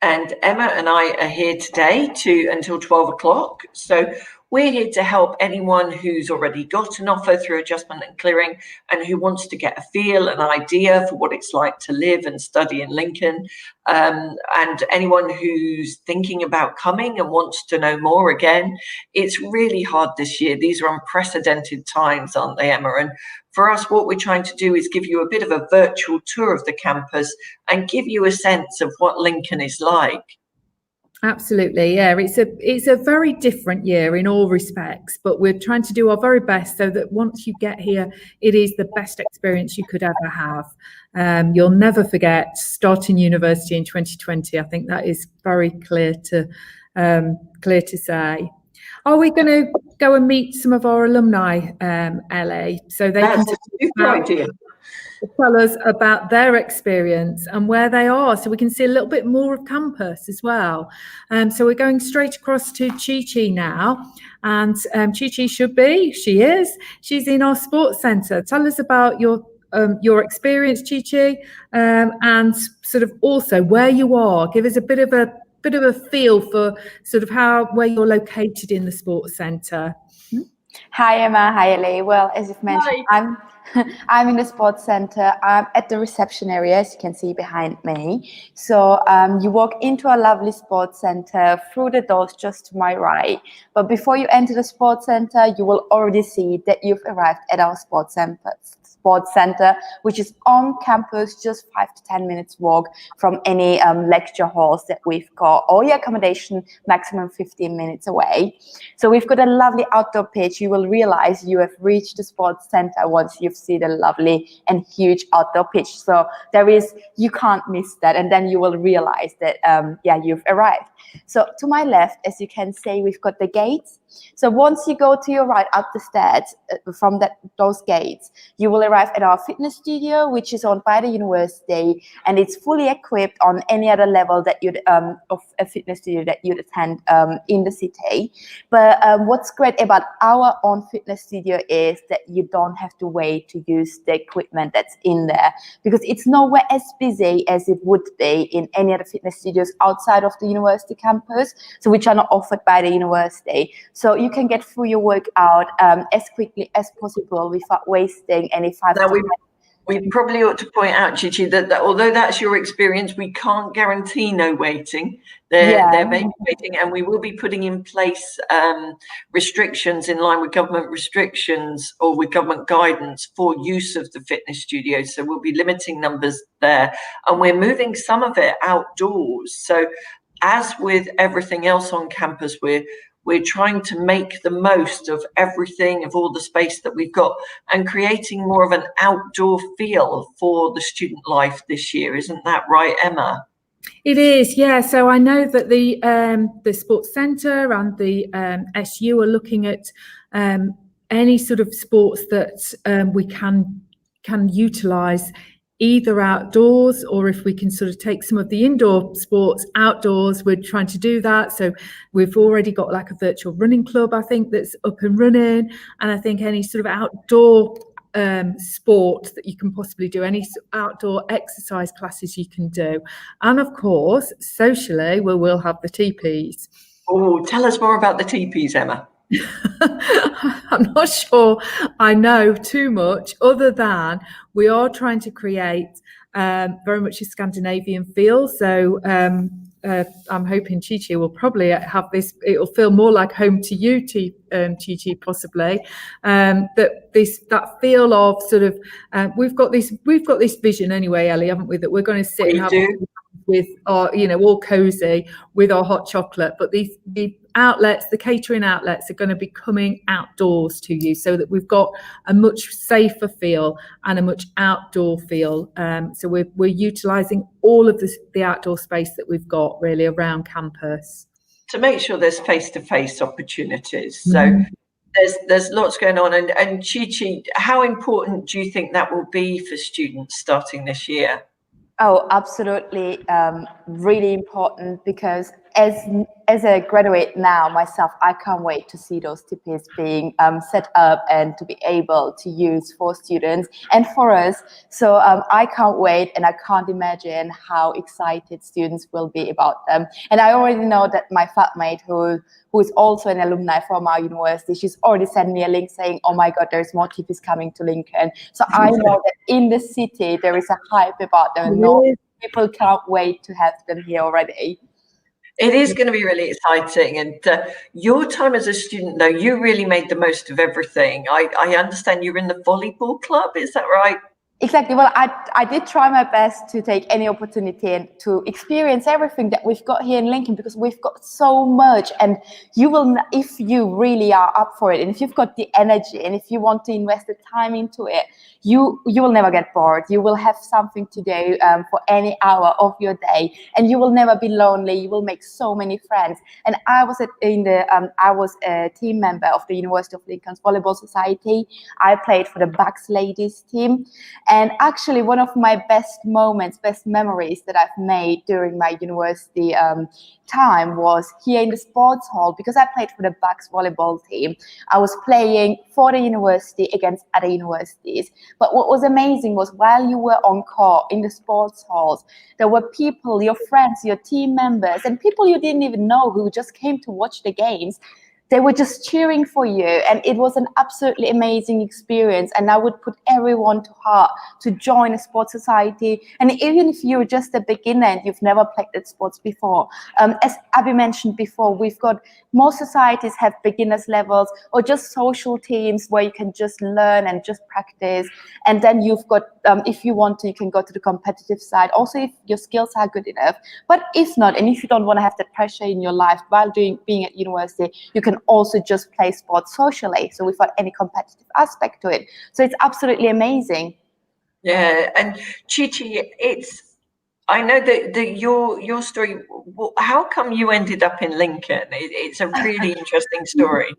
A: And Emma and I are here today until 12 o'clock. So we're here to help anyone who's already got an offer through adjustment and clearing and who wants to get a feel, an idea for what it's like to live and study in Lincoln. And anyone who's thinking about coming and wants to know more. Again, it's really hard this year. These are unprecedented times, aren't they, Emma? And for us, what we're trying to do is give you a bit of a virtual tour of the campus and give you a sense of what Lincoln is like.
C: Absolutely, yeah. It's a very different year in all respects, but we're trying to do our very best so that once you get here, it is the best experience you could ever have. You'll never forget starting university in 2020. I think that is very clear to say. Are we going to go and meet some of our alumni, Ellie, so they can tell us about their experience and where they are, so we can see a little bit more of campus as well. So we're going straight across to Chi now, and Chi she's in our sports centre. Tell us about your experience, Chi, and sort of also where you are. Give us a bit of a feel for sort of where you're located in the sports centre.
E: Hi Emma, hi Ellie. Well, as you've mentioned, I'm in the sports center. I'm at the reception area, as you can see behind me. So you walk into a lovely sports center through the doors just to my right. But before you enter the sports center, you will already see that you've arrived at our sports center, which is on campus, just 5 to 10 minutes walk from any lecture halls that we've got, or your accommodation maximum 15 minutes away. So we've got a lovely outdoor pitch. You will realize you have reached the sports center once you've seen the lovely and huge outdoor pitch. So you can't miss that, and then you will realize that you've arrived. So to my left, as you can see, we've got the gates. So once you go to your right up the stairs from those gates, you will arrive arrive at our fitness studio, which is owned by the university, and it's fully equipped on any other level that you'd of a fitness studio that you'd attend in the city. But what's great about our own fitness studio is that you don't have to wait to use the equipment that's in there, because it's nowhere as busy as it would be in any other fitness studios outside of the university campus, so which are not offered by the university. So you can get through your workout as quickly as possible without wasting any 5
A: Now,
E: to 10
A: we probably ought to point out, Chichi, that although that's your experience, we can't guarantee no waiting. There may be waiting, and we will be putting in place restrictions in line with government restrictions or with government guidance for use of the fitness studios. So we'll be limiting numbers there, and we're moving some of it outdoors. So as with everything else on campus, we're trying to make the most of everything, of all the space that we've got, and creating more of an outdoor feel for the student life this year. Isn't that right, Emma?
C: It is, yeah. So I know that the sports centre and the SU are looking at any sort of sports that we can utilise either outdoors, or if we can sort of take some of the indoor sports outdoors, we're trying to do that. So we've already got like a virtual running club, I think, that's up and running. And I think any sort of outdoor sport that you can possibly do, any outdoor exercise classes you can do. And of course, socially, we'll have the teepees.
A: Oh, tell us more about the teepees, Emma.
C: I'm not sure I know too much, other than we are trying to create very much a Scandinavian feel. So I'm hoping Chi-Chi will probably have this. It'll feel more like home to you, Chi-Chi, possibly. That feel of sort of we've got this vision anyway, Ellie, haven't we? That we're going to sit and have with our, all cozy with our hot chocolate. But the outlets, the catering outlets, are going to be coming outdoors to you, so that we've got a much safer feel and a much outdoor feel. So we're utilising all of the outdoor space that we've got really around campus
A: to make sure there's face-to-face opportunities. So there's lots going on. And Chi-Chi, how important do you think that will be for students starting this year?
E: Oh, absolutely, really important, because as a graduate now myself, I can't wait to see those teepees being set up and to be able to use for students and for us. So I can't wait, and I can't imagine how excited students will be about them. And I already know that my flatmate, who is also an alumni from our university, she's already sent me a link saying, oh my God, there's more teepees coming to Lincoln. So I know that in the city, there is a hype about them. People can't wait to have them here already.
A: It is going to be really exciting. And your time as a student, though, you really made the most of everything. I understand you're in the volleyball club. Is that right?
E: Exactly. Well, I did try my best to take any opportunity and to experience everything that we've got here in Lincoln, because we've got so much. And you will, if you really are up for it, and if you've got the energy, and if you want to invest the time into it, you will never get bored. You will have something to do for any hour of your day, and you will never be lonely. You will make so many friends. And I was I was a team member of the University of Lincoln's Volleyball Society. I played for the Bucks ladies team. And actually, one of my best memories that I've made during my university time was here in the sports hall, because I played for the Bucks volleyball team. I was playing for the university against other universities. But what was amazing was, while you were on court in the sports halls, there were people, your friends, your team members, and people you didn't even know who just came to watch the games. They were just cheering for you, and it was an absolutely amazing experience. And I would put everyone to heart to join a sports society. And even if you're just a beginner and you've never played at sports before, as Abby mentioned before, we've got most societies have beginners levels or just social teams where you can just learn and just practice. And then you've got, if you want to, you can go to the competitive side. Also, if your skills are good enough. But if not, and if you don't want to have that pressure in your life while being at university, you can also just play sports socially, so without any competitive aspect to it. So it's absolutely amazing.
A: Yeah, and Chi-Chi, I know that your story. How come you ended up in Lincoln? It's a really interesting story.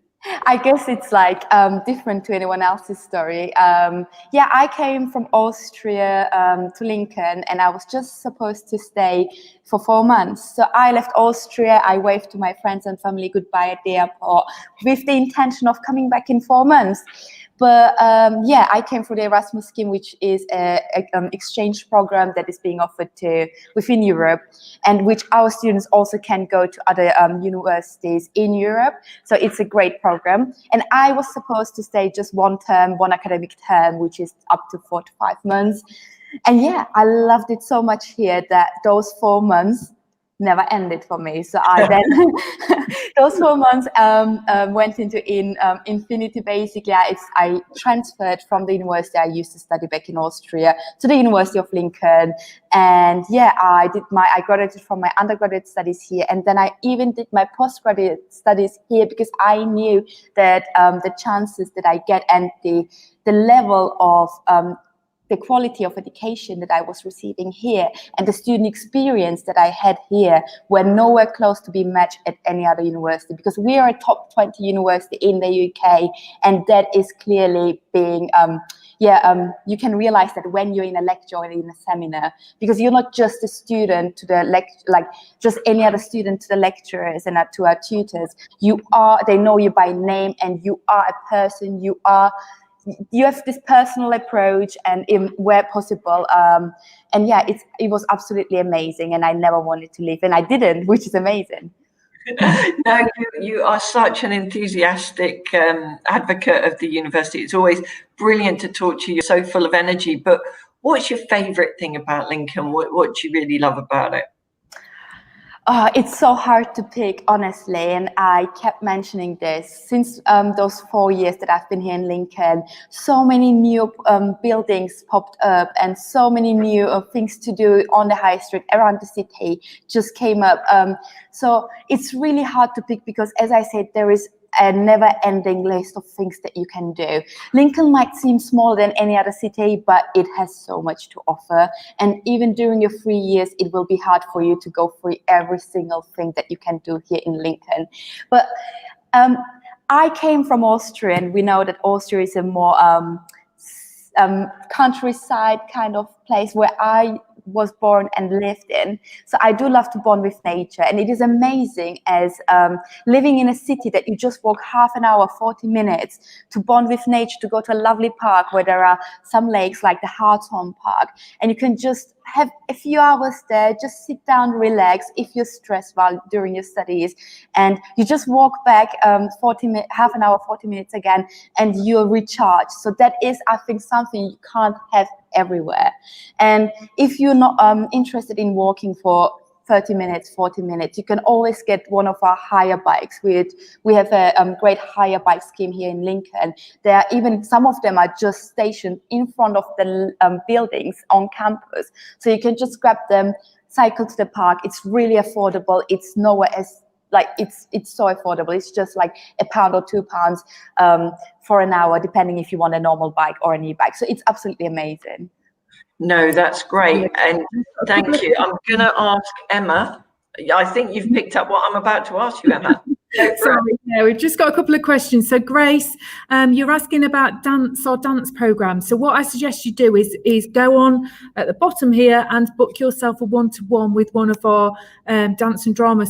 E: I guess it's like different to anyone else's story. Yeah, I came from Austria to Lincoln, and I was just supposed to stay for 4 months. So I left Austria. I waved to my friends and family goodbye at the airport with the intention of coming back in 4 months. But yeah, I came through the Erasmus scheme, which is a exchange program that is being offered to within Europe, and which our students also can go to other universities in Europe. So it's a great program. And I was supposed to stay just 1 term, 1 academic term, which is up to 4 to 5 months. And yeah, I loved it so much here that those 4 months never ended for me. So I then those 4 months went into infinity. Basically, I transferred from the university I used to study back in Austria to the University of Lincoln, and yeah, I graduated from my undergraduate studies here, and then I even did my postgraduate studies here because I knew that the chances that I get and the level of the quality of education that I was receiving here and the student experience that I had here were nowhere close to be matched at any other university, because we are a top 20 university in the UK, and that is clearly being you can realize that when you're in a lecture or in a seminar, because you're not just a student to the like just any other student to the lecturers and to our tutors. They know you by name, and you are a person. You have this personal approach, and where possible, and yeah, it was absolutely amazing, and I never wanted to leave, and I didn't, which is amazing.
A: No, you are such an enthusiastic advocate of the university. It's always brilliant to talk to you. You're so full of energy. But what's your favourite thing about Lincoln? What do you really love about it?
E: It's so hard to pick, honestly, and I kept mentioning this since those 4 years that I've been here in Lincoln. So many new buildings popped up, and so many new things to do on the high street around the city just came up. So it's really hard to pick because, as I said, there is a never-ending list of things that you can do. Lincoln might seem smaller than any other city, but it has so much to offer. And even during your 3 years, it will be hard for you to go through every single thing that you can do here in Lincoln. But I came from Austria, and we know that Austria is a more countryside kind of place where I was born and lived in. So I do love to bond with nature, and it is amazing as living in a city that you just walk half an hour, 40 minutes to bond with nature, to go to a lovely park where there are some lakes like the Hartholm Park, and you can just have a few hours there, just sit down, relax if you're stressed during your studies, and you just walk back half an hour, 40 minutes again, and you're recharged. So that is, I think, something you can't have everywhere. And if you're not interested in walking for 30 minutes, 40 minutes, you can always get one of our hire bikes. We have a great hire bike scheme here in Lincoln. There are even some of them are just stationed in front of the buildings on campus. So you can just grab them, cycle to the park. It's really affordable. It's nowhere as it's so affordable. It's just like £1 or £2 for an hour, depending if you want a normal bike or an e-bike. So it's absolutely amazing.
A: No, that's great. And thank you. I'm going to ask Emma. I think you've picked up what I'm about to ask you, Emma.
C: Sorry, yeah, we've just got a couple of questions. So Grace, you're asking about dance programs. So what I suggest you do is go on at the bottom here and book yourself a one-to-one with one of our dance and drama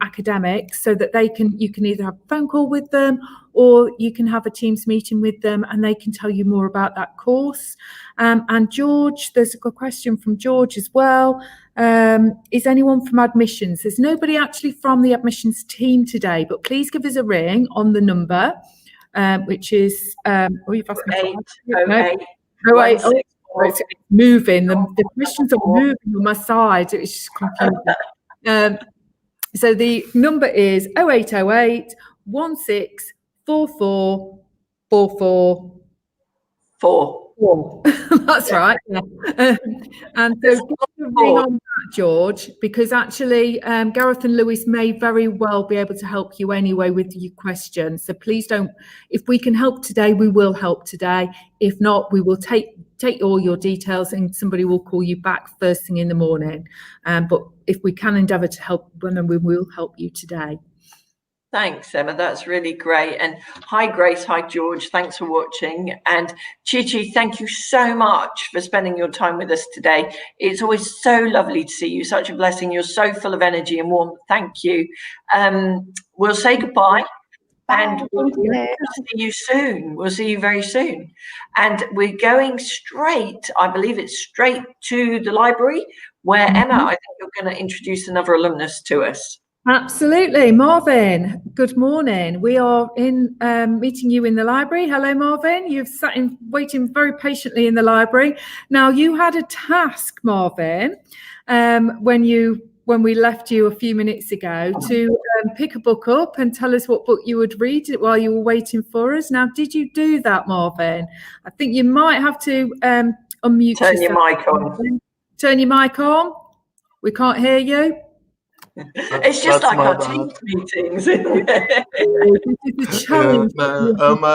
C: academics, so that you can either have a phone call with them, or you can have a Teams meeting with them, and they can tell you more about that course. And George, there's a question from George as well. Is anyone from admissions? There's nobody actually from the admissions team today, but please give us a ring on the number, which is you've asked me it's moving. The questions are moving on my side. It's just confusing. So the number is 0808 1644 444. That's right. Yeah. And so give a ring on that, George, because actually Gareth and Lewis may very well be able to help you anyway with your questions. So please don't. If we can help today, we will help today. If not, we will take all your details, and somebody will call you back first thing in the morning. But if we can endeavour to help, then we will help you today.
A: Thanks, Emma. That's really great. And hi, Grace. Hi, George. Thanks for watching. And Chichi, thank you so much for spending your time with us today. It's always so lovely to see you. Such a blessing. You're so full of energy and warmth. Thank you. We'll say goodbye. And we'll see you soon. We'll see you very soon. And we're going straight, I believe it's straight to the library, where Emma, I think you're going to introduce another alumnus to us.
C: Absolutely. Marvin, good morning. We are in meeting you in the library. Hello, Marvin. You've sat in waiting very patiently in the library. Now, you had a task, Marvin, when we left you a few minutes ago to pick a book up and tell us what book you would read while you were waiting for us. Now, did you do that, Marvin? I think you might have to unmute
A: Turn
C: yourself.
A: your mic on.
C: Turn your mic on. We can't hear you.
A: It's just like our team meetings, isn't it?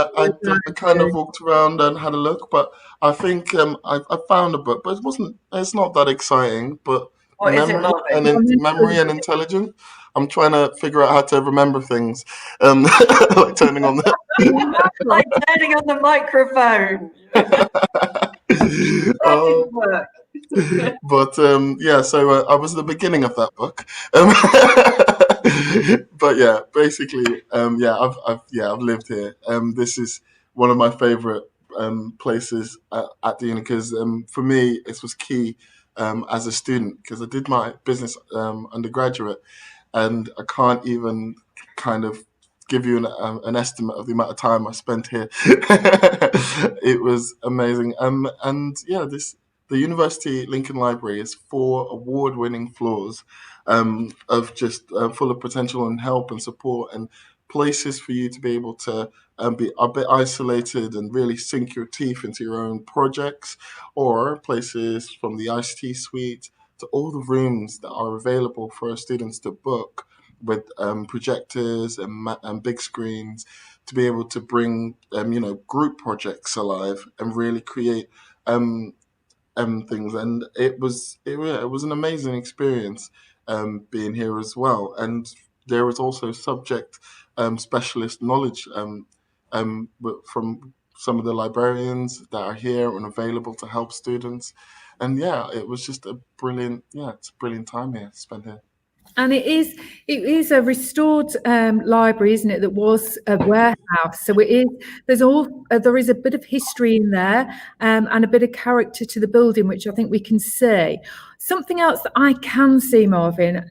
F: I kind of walked around and had a look, but I think I found a book, but it's not that exciting. But memory and intelligence. I'm trying to figure out how to remember things, like turning on the
A: like turning on the microphone. That didn't work.
F: But yeah, so I was at the beginning of that book. But yeah, basically, I've lived here. This is one of my favorite places at the uni because for me it was key as a student because I did my business undergraduate, and I can't even kind of give you an estimate of the amount of time I spent here. It was amazing. And yeah, the University Lincoln Library is 4 award-winning floors of just full of potential and help and support and places for you to be able to be a bit isolated and really sink your teeth into your own projects, or places from the ICT suite to all the rooms that are available for students to book with projectors and big screens to be able to bring group projects alive and really create things. And it was an amazing experience being here as well. And there was also subject specialist knowledge from some of the librarians that are here and available to help students. And yeah, it was just it's a brilliant time here spent here.
C: And it is a restored library, isn't it? That was a warehouse. So there is a bit of history in there and a bit of character to the building, which I think we can see. Something else that I can see, Marvin,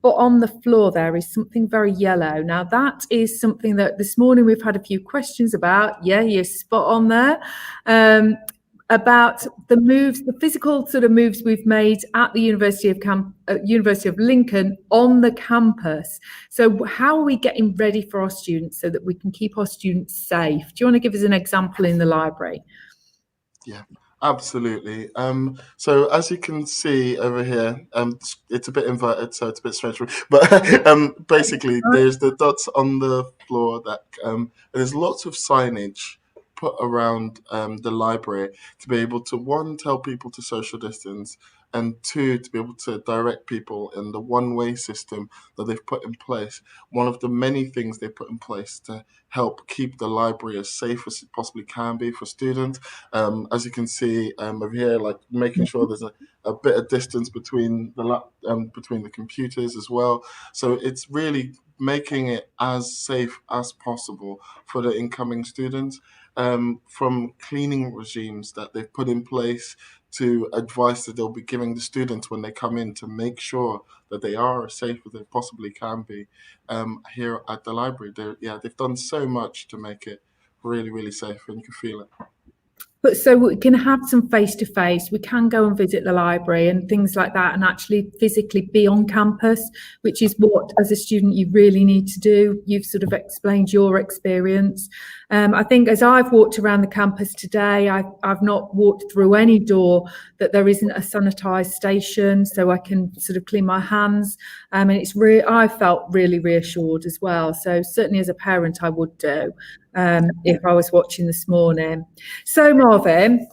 C: on the floor there is something very yellow. Now that is something that this morning we've had a few questions about. Yeah, you're spot on there. About the moves, the physical sort of moves we've made at the University of Lincoln on the campus. So how are we getting ready for our students so that we can keep our students safe? Do you want to give us an example in the library?
F: Yeah, absolutely. So as you can see over here, it's a bit inverted, so it's a bit strange. But basically, there's the dots on the floor that there's lots of signage put around the library to be able to, 1, tell people to social distance, and 2, to be able to direct people in the one-way system that they've put in place. One of the many things they put in place to help keep the library as safe as it possibly can be for students. As you can see over here, like making sure there's a bit of distance between the computers as well. So it's really making it as safe as possible for the incoming students. From cleaning regimes that they've put in place to advice that they'll be giving the students when they come in to make sure that they are as safe as they possibly can be here at the library. They've done so much to make it really, really safe, and you can feel it.
C: But so we can have some face-to-face, we can go and visit the library and things like that and actually physically be on campus, which is what, as a student, you really need to do. You've sort of explained your experience. I think as I've walked around the campus today, I've not walked through any door that there isn't a sanitised station, so I can sort of clean my hands. And I felt really reassured as well. So certainly as a parent, I would do if I was watching this morning. So Marvin,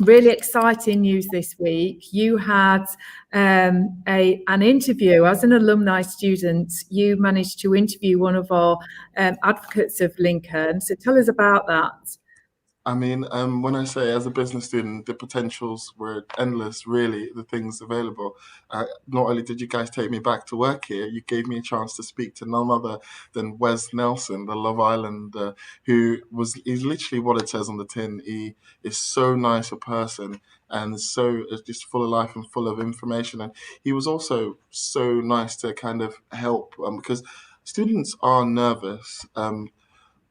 C: really exciting news this week. You had an interview as an alumni student. You managed to interview one of our advocates of Lincoln. So tell us about that.
F: I mean, when I say as a business student, the potentials were endless, really, the things available. Not only did you guys take me back to work here, you gave me a chance to speak to none other than Wes Nelson, the Love Island, he's literally what it says on the tin. He is so nice a person and so just full of life and full of information. And he was also so nice to kind of help because students are nervous.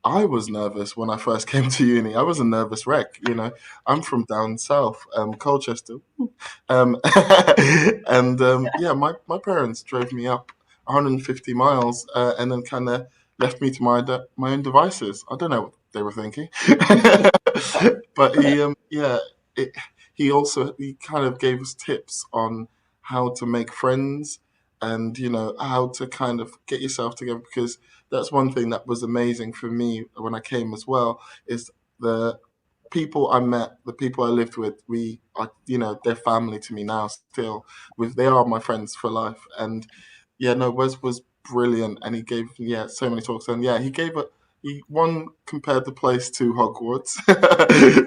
F: I was nervous when I first came to uni. I was a nervous wreck, you know. I'm from down south, Colchester. Yeah, my parents drove me up 150 miles and then kind of left me to my own devices. I don't know what they were thinking. But he kind of gave us tips on how to make friends and, you know, how to kind of get yourself together, because that's one thing that was amazing for me when I came as well, is the people I met, the people I lived with, they're family to me now still. They are my friends for life. And yeah, no, Wes was brilliant, and he gave so many talks. And yeah, he compared the place to Hogwarts,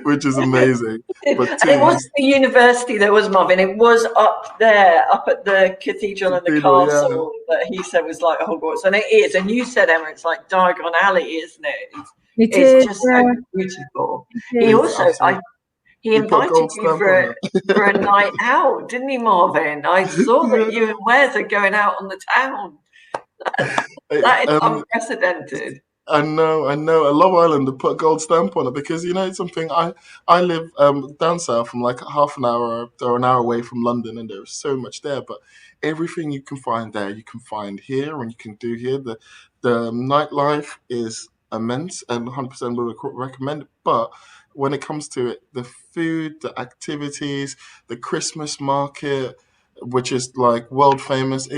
F: which is amazing. But
A: and it wasn't the university that was, Marvin. It was up there, up at the cathedral and the castle, that he said was like Hogwarts, and it is. And you said, Emma, it's like Diagon Alley, isn't it? It's just so beautiful. He also, he invited you for a night out, didn't he, Marvin? I saw that you and Wes are going out on the town. That is unprecedented.
F: I know. A Love Island to put a gold stamp on it, because, you know, it's something I live down south. from like half an hour or an hour away from London, and there's so much there. But everything you can find there, you can find here, and you can do here. The nightlife is immense, and 100% would recommend it. But when it comes to it, the food, the activities, the Christmas market, which is like world famous,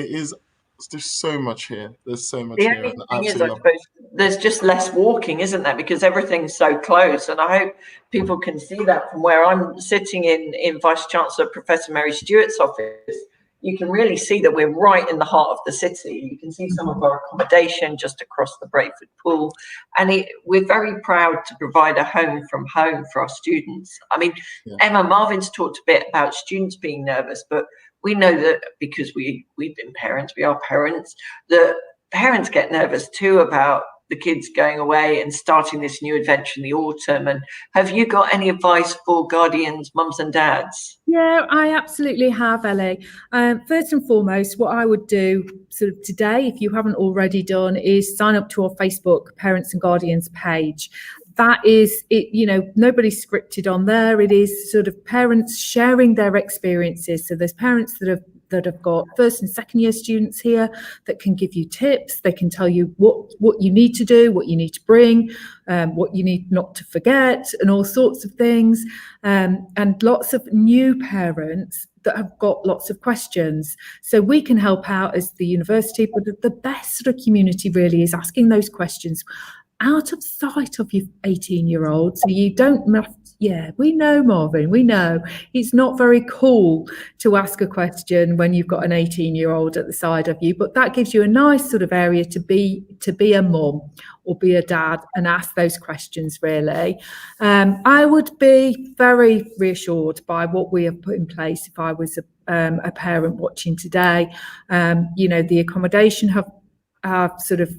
F: there's so much here. There's so much here.
A: The only thing is, I suppose, there's just less walking, isn't there? Because everything's so close. And I hope people can see that from where I'm sitting in Vice Chancellor Professor Mary Stewart's office. You can really see that we're right in the heart of the city. You can see some of our accommodation just across the Brayford Pool. And we're very proud to provide a home from home for our students. I mean, Emma, Marvin's talked a bit about students being nervous, but we know that because we've been parents, we are parents, that parents get nervous too about the kids going away and starting this new adventure in the autumn. And have you got any advice for guardians, mums and dads?
C: Yeah, I absolutely have, Ellie. First and foremost, what I would do sort of today, if you haven't already done, is sign up to our Facebook Parents and Guardians page. That is it, you know, nobody's scripted on there. It is sort of parents sharing their experiences. So there's parents that have got first and second year students here that can give you tips. They can tell you what you need to do, what you need to bring, what you need not to forget, and all sorts of things. And lots of new parents that have got lots of questions. So we can help out as the university, but the best sort of community really is asking those questions out of sight of your 18-year-old. So you don't, we know, Marvin, we know it's not very cool to ask a question when you've got an 18-year-old at the side of you, but that gives you a nice sort of area to be a mum or be a dad and ask those questions, really. I would be very reassured by what we have put in place if I was a parent watching today. The accommodation have sort of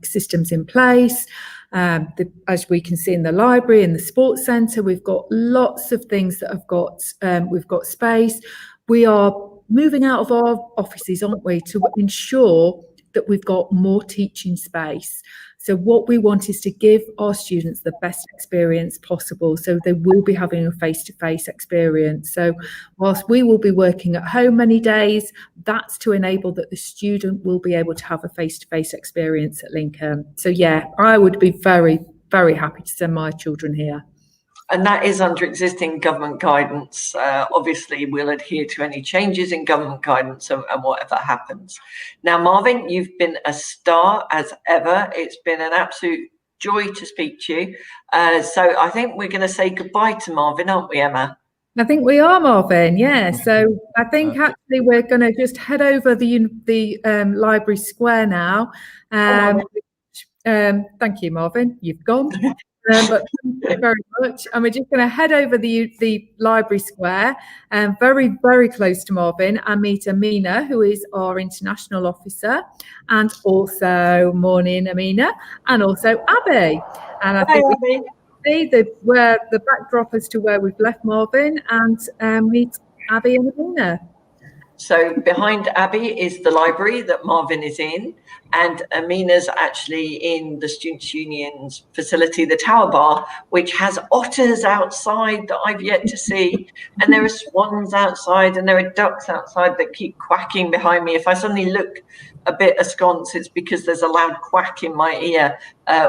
C: systems in place. As we can see in the library, in the sports centre, we've got lots of things that have got, we've got space. We are moving out of our offices, aren't we, to ensure that we've got more teaching space. So what we want is to give our students the best experience possible. So they will be having a face-to-face experience. So whilst we will be working at home many days, that's to enable that the student will be able to have a face-to-face experience at Lincoln. So yeah, I would be very, very happy to send my children here.
A: And that is under existing government guidance. Obviously, we'll adhere to any changes in government guidance and whatever happens. Now, Marvin, you've been a star as ever. It's been an absolute joy to speak to you. So I think we're going to say goodbye to Marvin, aren't we, Emma?
C: I think we are, Marvin. Yeah. So I think actually we're going to just head over the library square now. Thank you, Marvin. You've gone. But thank you very much. And we're just going to head over the library square, very, very close to Marvin, and meet Amina, who is our international officer, and also morning, Amina, and also Abby. And I think we see where the backdrop as to where we've left Marvin, and meet Abby and Amina.
A: So behind Abby is the library that Marvin is in, and Amina's actually in the Students' Union's facility, the Tower Bar, which has otters outside that I've yet to see, and there are swans outside, and there are ducks outside that keep quacking behind me. If I suddenly look a bit askance, it's because there's a loud quack in my ear.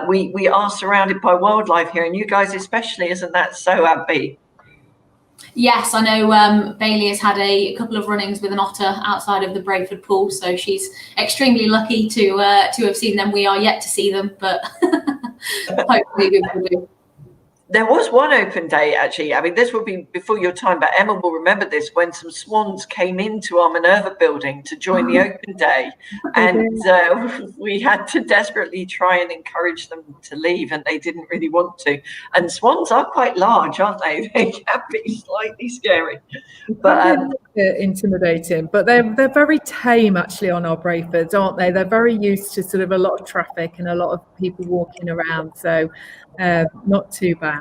A: We are surrounded by wildlife here, and you guys especially, isn't that so, Abby?
G: Yes, I know Bailey has had a couple of run-ins with an otter outside of the Brayford pool, so she's extremely lucky to have seen them. We are yet to see them, but hopefully we will do.
A: There was one open day, actually. I mean, this will be before your time, but Emma will remember this, when some swans came into our Minerva building to join the open day. And we had to desperately try and encourage them to leave, and they didn't really want to. And swans are quite large, aren't they? They can be slightly scary. But
C: intimidating, but they're very tame actually on our Brayfords, aren't they? They're very used to sort of a lot of traffic and a lot of people walking around, so not too bad.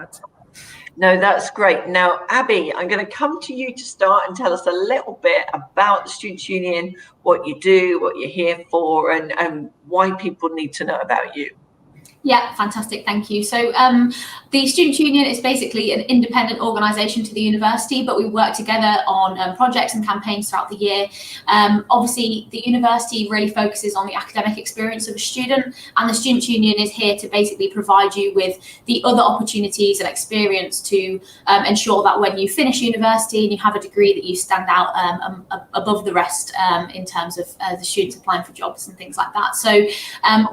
A: No, that's great. Now, Abby, I'm going to come to you to start and tell us a little bit about the Students' Union, what you do, what you're here for, and why people need to know about you.
G: Yeah, fantastic. Thank you. So the Students' Union is basically an independent organisation to the university, but we work together on projects and campaigns throughout the year. Obviously, the university really focuses on the academic experience of a student, and the Students' Union is here to basically provide you with the other opportunities and experience to ensure that when you finish university and you have a degree, that you stand out above the rest in terms of the students applying for jobs and things like that. So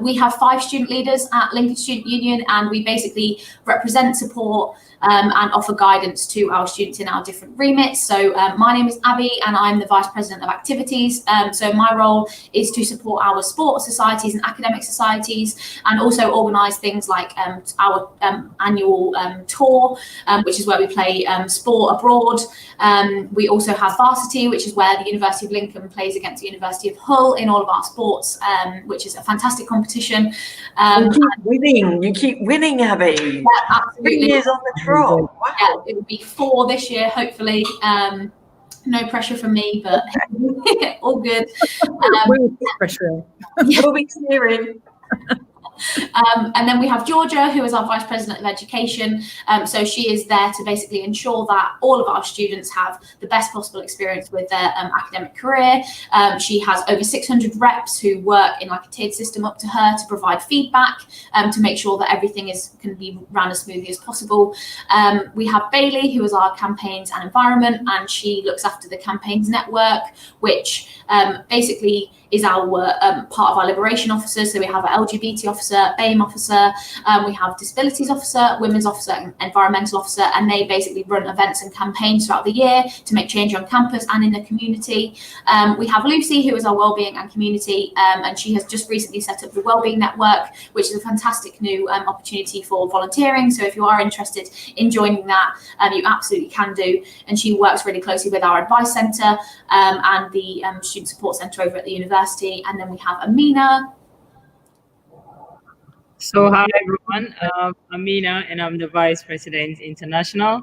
G: we have 5 student leaders at Lincoln Student Union, and we basically represent, support and offer guidance to our students in our different remits. So my name is Abby, and I'm the Vice President of Activities. So my role is to support our sports societies and academic societies, and also organise things like our annual tour, which is where we play sport abroad. We also have varsity, which is where the University of Lincoln plays against the University of Hull in all of our sports, which is a fantastic competition.
A: You keep winning, Abby.
G: Yeah, absolutely.
A: 3 years on the trot. Wow.
G: Yeah, it will be 4 this year, hopefully. No pressure from me, but all good.
C: Pressure.
A: We'll be cheering.
G: And then we have Georgia, who is our Vice President of Education. So she is there to basically ensure that all of our students have the best possible experience with their academic career. She has over 600 reps who work in like a tiered system up to her to provide feedback, to make sure that everything can be run as smoothly as possible. We have Bailey, who is our campaigns and environment, and she looks after the campaigns network, which basically is our part of our liberation officers. So we have an LGBT officer, BAME officer, we have disabilities officer, women's officer, and environmental officer, and they basically run events and campaigns throughout the year to make change on campus and in the community. We have Lucy, who is our wellbeing and community, and she has just recently set up the Wellbeing Network, which is a fantastic new opportunity for volunteering. So if you are interested in joining that, you absolutely can do. And she works really closely with our advice centre and the student support centre over at the university. And then we have Amina.
H: So hi everyone, I'm Amina, and I'm the Vice President International.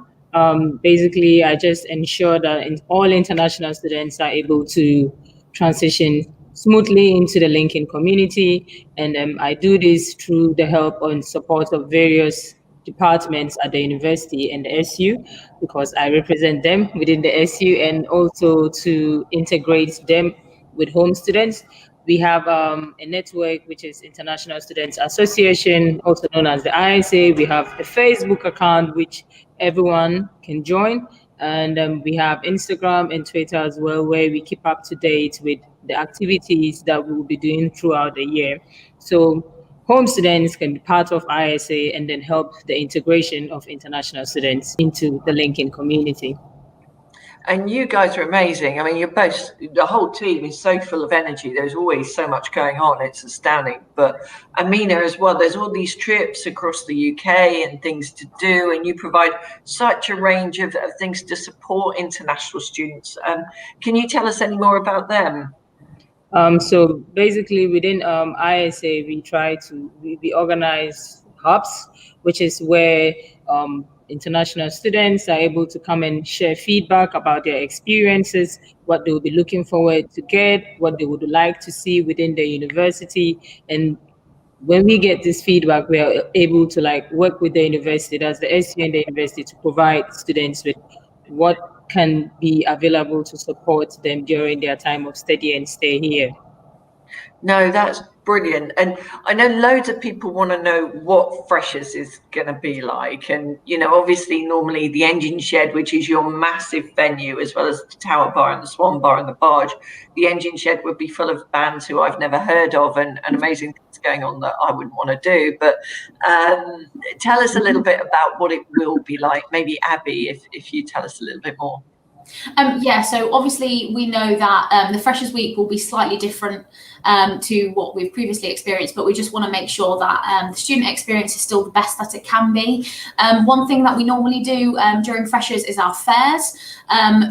H: Basically, I just ensure that all international students are able to transition smoothly into the Lincoln community, and I do this through the help and support of various departments at the university and the SU, because I represent them within the SU, and also to integrate them with home students. We have a network, which is International Students Association, also known as the ISA. We have a Facebook account, which everyone can join. And we have Instagram and Twitter as well, where we keep up to date with the activities that we will be doing throughout the year. So home students can be part of ISA and then help the integration of international students into the Lincoln community.
A: And you guys are amazing. I mean, you're both, the whole team is so full of energy. There's always so much going on. It's astounding. But Amina as well, there's all these trips across the UK and things to do. And you provide such a range of things to support international students. Can you tell us any more about them?
H: So basically within ISA, we organize hubs, which is where international students are able to come and share feedback about their experiences, what they will be looking forward to get, what they would like to see within the university. And when we get this feedback, we are able to like work with the university, that's the SU and the university, to provide students with what can be available to support them during their time of study and stay here.
A: No, that's brilliant. And I know loads of people want to know what Freshers is going to be like. And, you know, obviously, normally the Engine Shed, which is your massive venue, as well as the Tower Bar and the Swan Bar and the Barge, the Engine Shed would be full of bands who I've never heard of and amazing things going on that I wouldn't want to do. But tell us a little bit about what it will be like. Maybe Abby, if you tell us a little bit more.
G: Yeah, so obviously we know that the Freshers Week will be slightly different to what we've previously experienced, but we just want to make sure that the student experience is still the best that it can be. One thing that we normally do during Freshers is our fairs.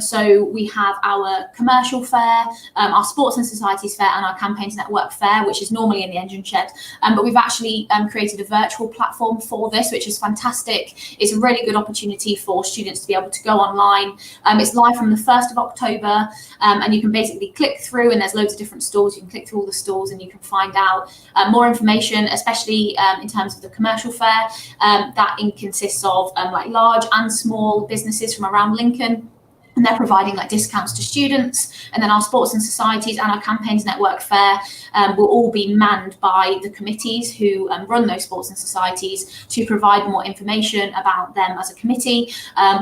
G: So we have our commercial fair, our sports and societies fair, and our campaigns network fair, which is normally in the Engine Shed. But we've actually created a virtual platform for this, which is fantastic. It's a really good opportunity for students to be able to go online. It's live from the 1st of October, and you can basically click through, and there's loads of different stores. You can click through all the stores and you can find out more information, especially in terms of the commercial fair. That consists of like large and small businesses from around Lincoln. And they're providing like discounts to students. And then our sports and societies and our campaigns network fair will all be manned by the committees who run those sports and societies to provide more information about them as a committee,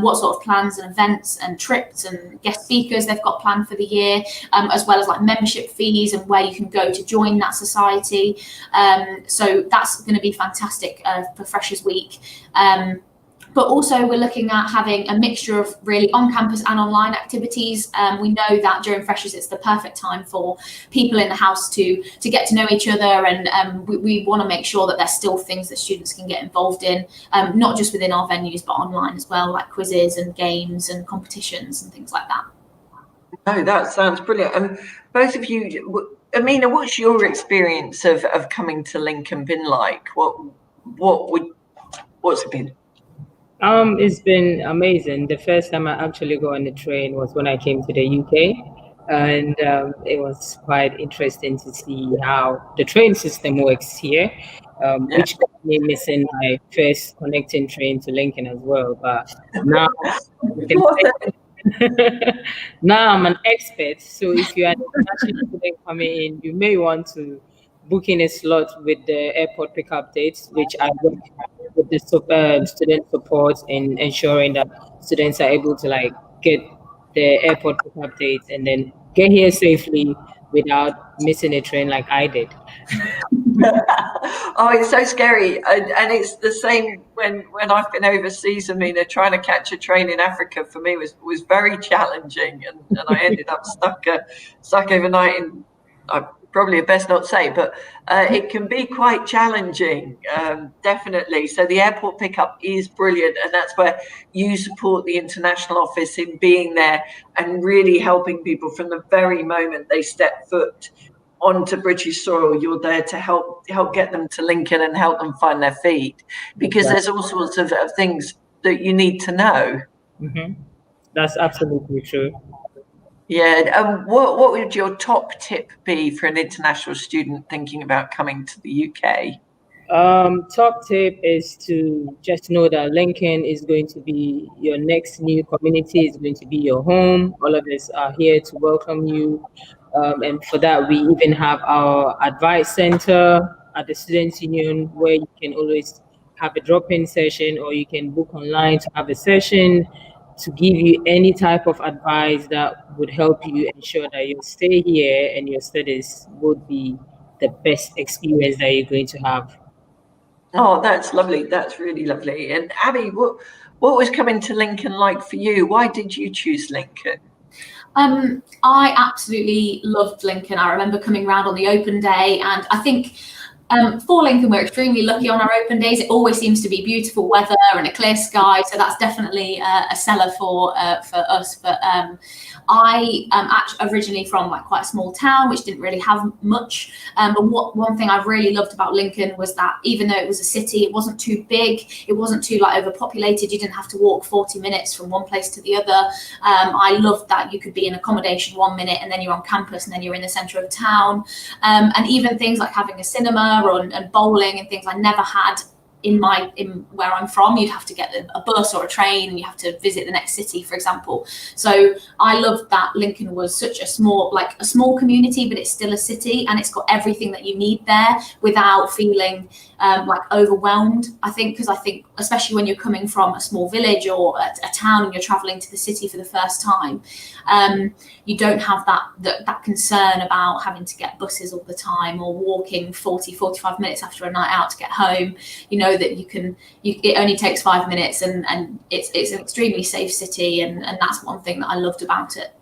G: what sort of plans and events and trips and guest speakers they've got planned for the year, as well as like membership fees and where you can go to join that society. So that's going to be fantastic for Freshers Week. But also we're looking at having a mixture of really on-campus and online activities. We know that during Freshers it's the perfect time for people in the house to get to know each other, and we want to make sure that there's still things that students can get involved in, not just within our venues but online as well, like quizzes and games and competitions and things like that.
A: No, that sounds brilliant. And both of you, Amina, what's your experience of coming to Lincoln been like? What's it been?
H: It's been amazing. The first time I actually got on the train was when I came to the UK, and it was quite interesting to see how the train system works here, which got me missing my first connecting train to Lincoln as well. But now, now I'm an expert. So if you are an international student coming in, you may want to book in a slot with the airport pickup dates, which I work with the student support in ensuring that students are able to like get the airport pickup dates and then get here safely without missing a train like I did.
A: Oh, it's so scary, and it's the same when I've been overseas. I mean, trying to catch a train in Africa for me was very challenging, and I ended up stuck overnight in. Probably best not say, but it can be quite challenging, definitely. So the airport pickup is brilliant, and that's where you support the international office in being there and really helping people from the very moment they step foot onto British soil. You're there to help get them to Lincoln and help them find their feet, because there's all sorts of things that you need to know.
H: Mm-hmm. That's absolutely true.
A: Yeah, what would your top tip be for an international student thinking about coming to the UK?
H: Top tip is to just know that Lincoln is going to be your next new community, is going to be your home. All of us are here to welcome you. And for that, we even have our advice center at the Students' Union, where you can always have a drop-in session, or you can book online to have a session to give you any type of advice that would help you ensure that your stay here and your studies would be the best experience that you're going to have.
A: Oh, that's lovely. That's really lovely. And Abby, What was coming to Lincoln like for you? Why did you choose Lincoln?
G: I absolutely loved Lincoln. I remember coming round on the open day, and I think for Lincoln, we're extremely lucky on our open days. It always seems to be beautiful weather and a clear sky, so that's definitely a seller for us. But I am actually originally from like quite a small town, which didn't really have much. But one thing I really loved about Lincoln was that even though it was a city, it wasn't too big, it wasn't too like overpopulated. You didn't have to walk 40 minutes from one place to the other. I loved that you could be in accommodation 1 minute and then you're on campus and then you're in the centre of town. And even things like having a cinema and bowling and things I never had in where I'm from. You'd have to get a bus or a train and you have to visit the next city, for example. So I loved that Lincoln was such a small community, but it's still a city and it's got everything that you need there without feeling like overwhelmed. I think especially when you're coming from a small village or a town and you're traveling to the city for the first time, you don't have that concern about having to get buses all the time or walking 45 minutes after a night out to get home. You know that it only takes 5 minutes and it's an extremely safe city, and that's one thing that I loved about it.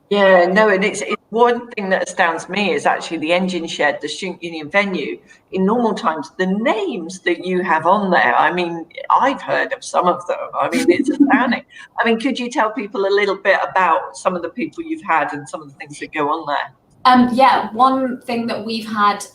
A: Yeah, no, and it's one thing that astounds me is actually the engine shed, the student union venue. In normal times, the names that you have on there, I mean, I've heard of some of them. I mean, it's astounding. I mean, could you tell people a little bit about some of the people you've had and some of the things that go on there?
G: Yeah, one thing that we've had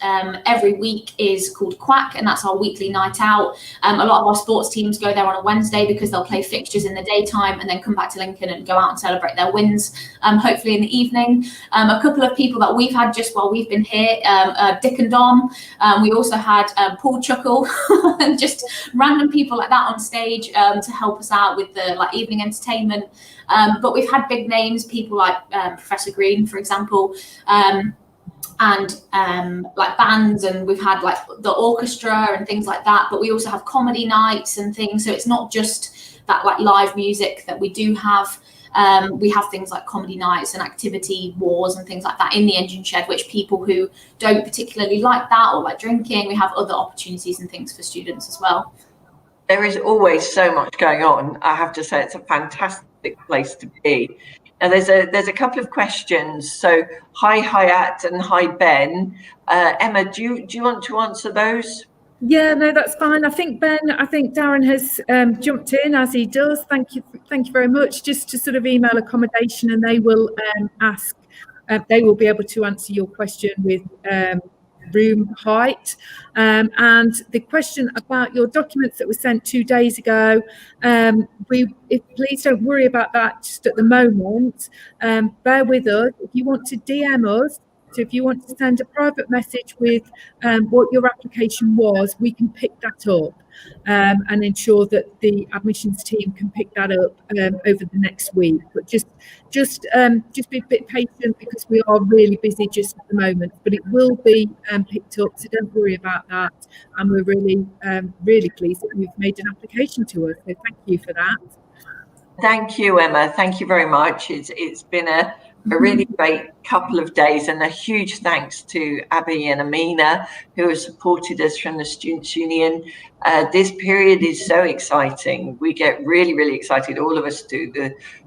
G: every week is called Quack, and that's our weekly night out. A lot of our sports teams go there on a Wednesday because they'll play fixtures in the daytime and then come back to Lincoln and go out and celebrate their wins, hopefully in the evening. A couple of people that we've had just while we've been here, Dick and Dom. We also had Paul Chuckle and just random people like that on stage to help us out with the evening entertainment. But we've had big names, people like Professor Green, for example, and bands, and we've had the orchestra and things like that. But we also have comedy nights and things, so it's not just that live music that we do have. We have things like comedy nights and activity wars and things like that in the engine shed, which people who don't particularly like that or like drinking, we have other opportunities and things for students as well.
A: There is always so much going on. I have to say it's a fantastic place to be. Now there's a couple of questions. So hi Hayat and hi Ben. Emma, do you want to answer those?
C: Yeah, no, that's fine. I think Darren has jumped in as he does. Thank you very much. Just to sort of email accommodation and they will they will be able to answer your question with room height, and the question about your documents that were sent 2 days ago, please don't worry about that just at the moment. Bear with us. If you want to DM us, so if you want to send a private message with what your application was, we can pick that up and ensure that the admissions team can pick that up over the next week. But just be a bit patient because we are really busy just at the moment. But it will be picked up, so don't worry about that. And we're really pleased that you've made an application to us. So thank you for that.
A: Thank you, Emma. Thank you very much. It's been a really great couple of days, and a huge thanks to Abby and Amina who have supported us from the Students' Union. This period is so exciting. We get really, really excited. All of us do.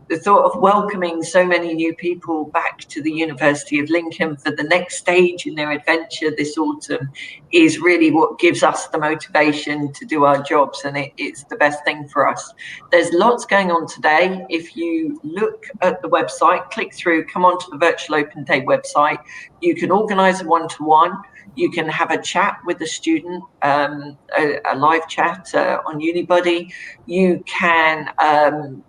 A: The thought of welcoming so many new people back to the University of Lincoln for the next stage in their adventure this autumn is really what gives us the motivation to do our jobs, and it's the best thing for us. There's lots going on today. If you look at the website, click through, come onto the Virtual Open Day website, you can organise a one-to-one. You can have a chat with the student, a live chat on Unibuddy. You can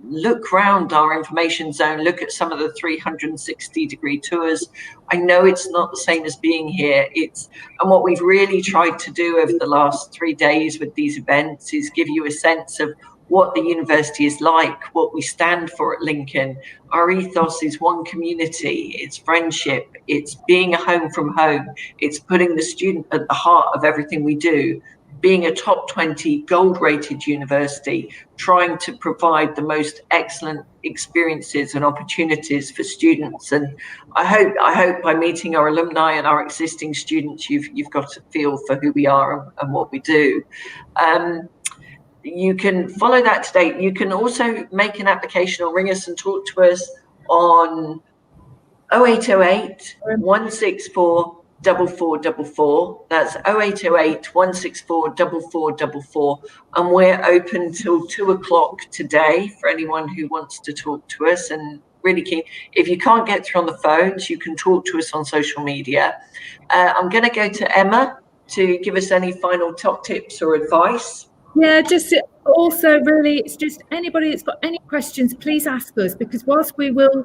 A: look around our information zone, look at some of the 360-degree tours. I know it's not the same as being here. And what we've really tried to do over the last 3 days with these events is give you a sense of what the university is like, what we stand for at Lincoln. Our ethos is one community, it's friendship, it's being a home from home, it's putting the student at the heart of everything we do, being a top 20 gold rated university, trying to provide the most excellent experiences and opportunities for students. And I hope by meeting our alumni and our existing students, you've got a feel for who we are and what we do. you can follow that today. You can also make an application or ring us and talk to us on 0808 164 4444. That's 0808 164 4444. And we're open till 2 o'clock today for anyone who wants to talk to us, and really keen. If you can't get through on the phones, you can talk to us on social media. I'm going to go to Emma to give us any final top tips or advice.
C: Yeah, just also really, it's just anybody that's got any questions, please ask us, because whilst we will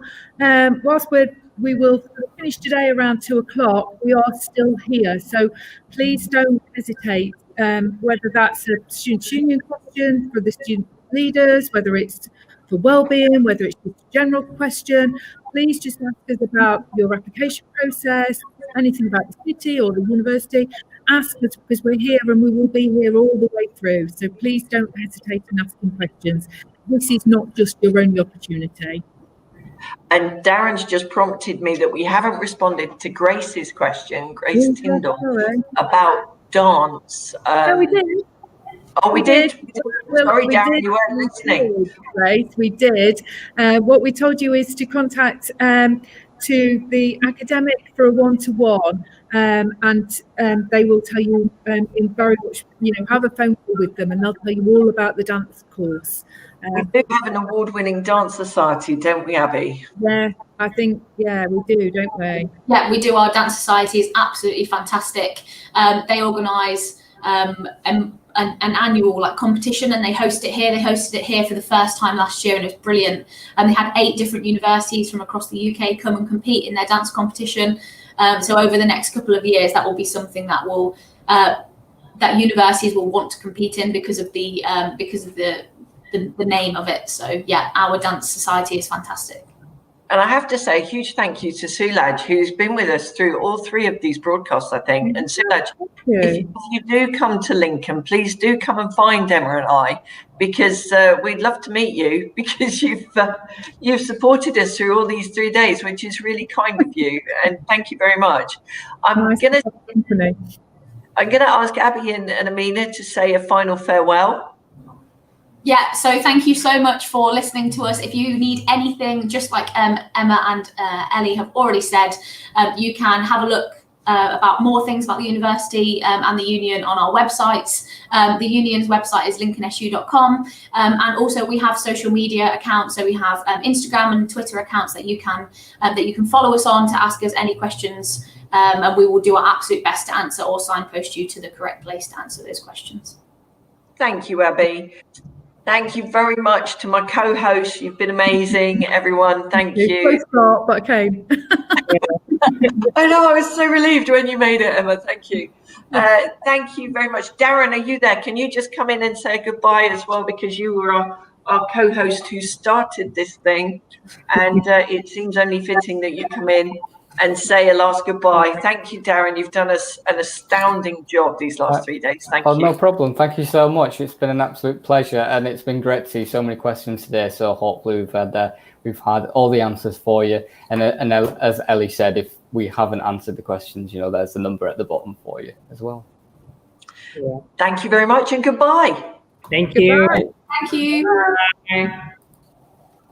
C: finish today around 2 o'clock, we are still here. So please don't hesitate, whether that's a student union question for the student leaders, whether it's for wellbeing, whether it's just a general question, please just ask us about your application process, anything about the city or the university. Ask us, because we're here and we will be here all the way through. So please don't hesitate in asking questions. This is not just your only opportunity.
A: And Darren's just prompted me that we haven't responded to Grace's question, Grace Tyndall, about dance.
C: No, we did.
A: Oh, we did? Sorry,
C: We
A: Darren,
C: did.
A: you weren't listening.
C: Right, we did. What we told you is to contact to the academic for a one-to-one, and they will tell you in very much, have a phone call with them, and they'll tell you all about the dance course.
A: We do have an award-winning dance society, don't we, Abby?
C: Yeah, I think, yeah, we do, don't we?
G: Yeah, we do. Our dance society is absolutely fantastic. They organise an annual competition, and they host it here. They hosted it here for the first time last year, and it was brilliant. And they had 8 different universities from across the UK come and compete in their dance competition. So over the next couple of years, that will be something that will that universities will want to compete in because of the name of it. So yeah, our dance society is fantastic.
A: And I have to say a huge thank you to Sulaj, who's been with us through all 3 of these broadcasts, I think. And Sulaj, if you do come to Lincoln, please do come and find Emma and I, because we'd love to meet you, because you've supported us through all these 3 days, which is really kind of you. And thank you very much. I'm going to ask Abby and Amina to say a final farewell.
G: Yeah, so thank you so much for listening to us. If you need anything, just like Emma and Ellie have already said, you can have a look about more things about the university and the union on our websites. The union's website is lincolnsu.com, and also we have social media accounts. So we have Instagram and Twitter accounts that you can follow us on to ask us any questions, and we will do our absolute best to answer or signpost you to the correct place to answer those questions.
A: Thank you, Abby. Thank you very much to my co-hosts. You've been amazing, everyone. Thank you.
C: Start, but okay.
A: I know, I was so relieved when you made it, Emma. Thank you. Thank you very much. Darren, are you there? Can you just come in and say goodbye as well? Because you were our co-host who started this thing. And it seems only fitting that you come in and say a last goodbye. Thank you, Darren. You've done us an astounding job these last 3 days. Thank you.
B: No problem. Thank you so much. It's been an absolute pleasure, and it's been great to see so many questions today. So hopefully we've had all the answers for you. And as Ellie said, if we haven't answered the questions, there's the number at the bottom for you as well.
A: Thank you very much, and goodbye.
H: Thank you.
G: Thank you.
H: Bye.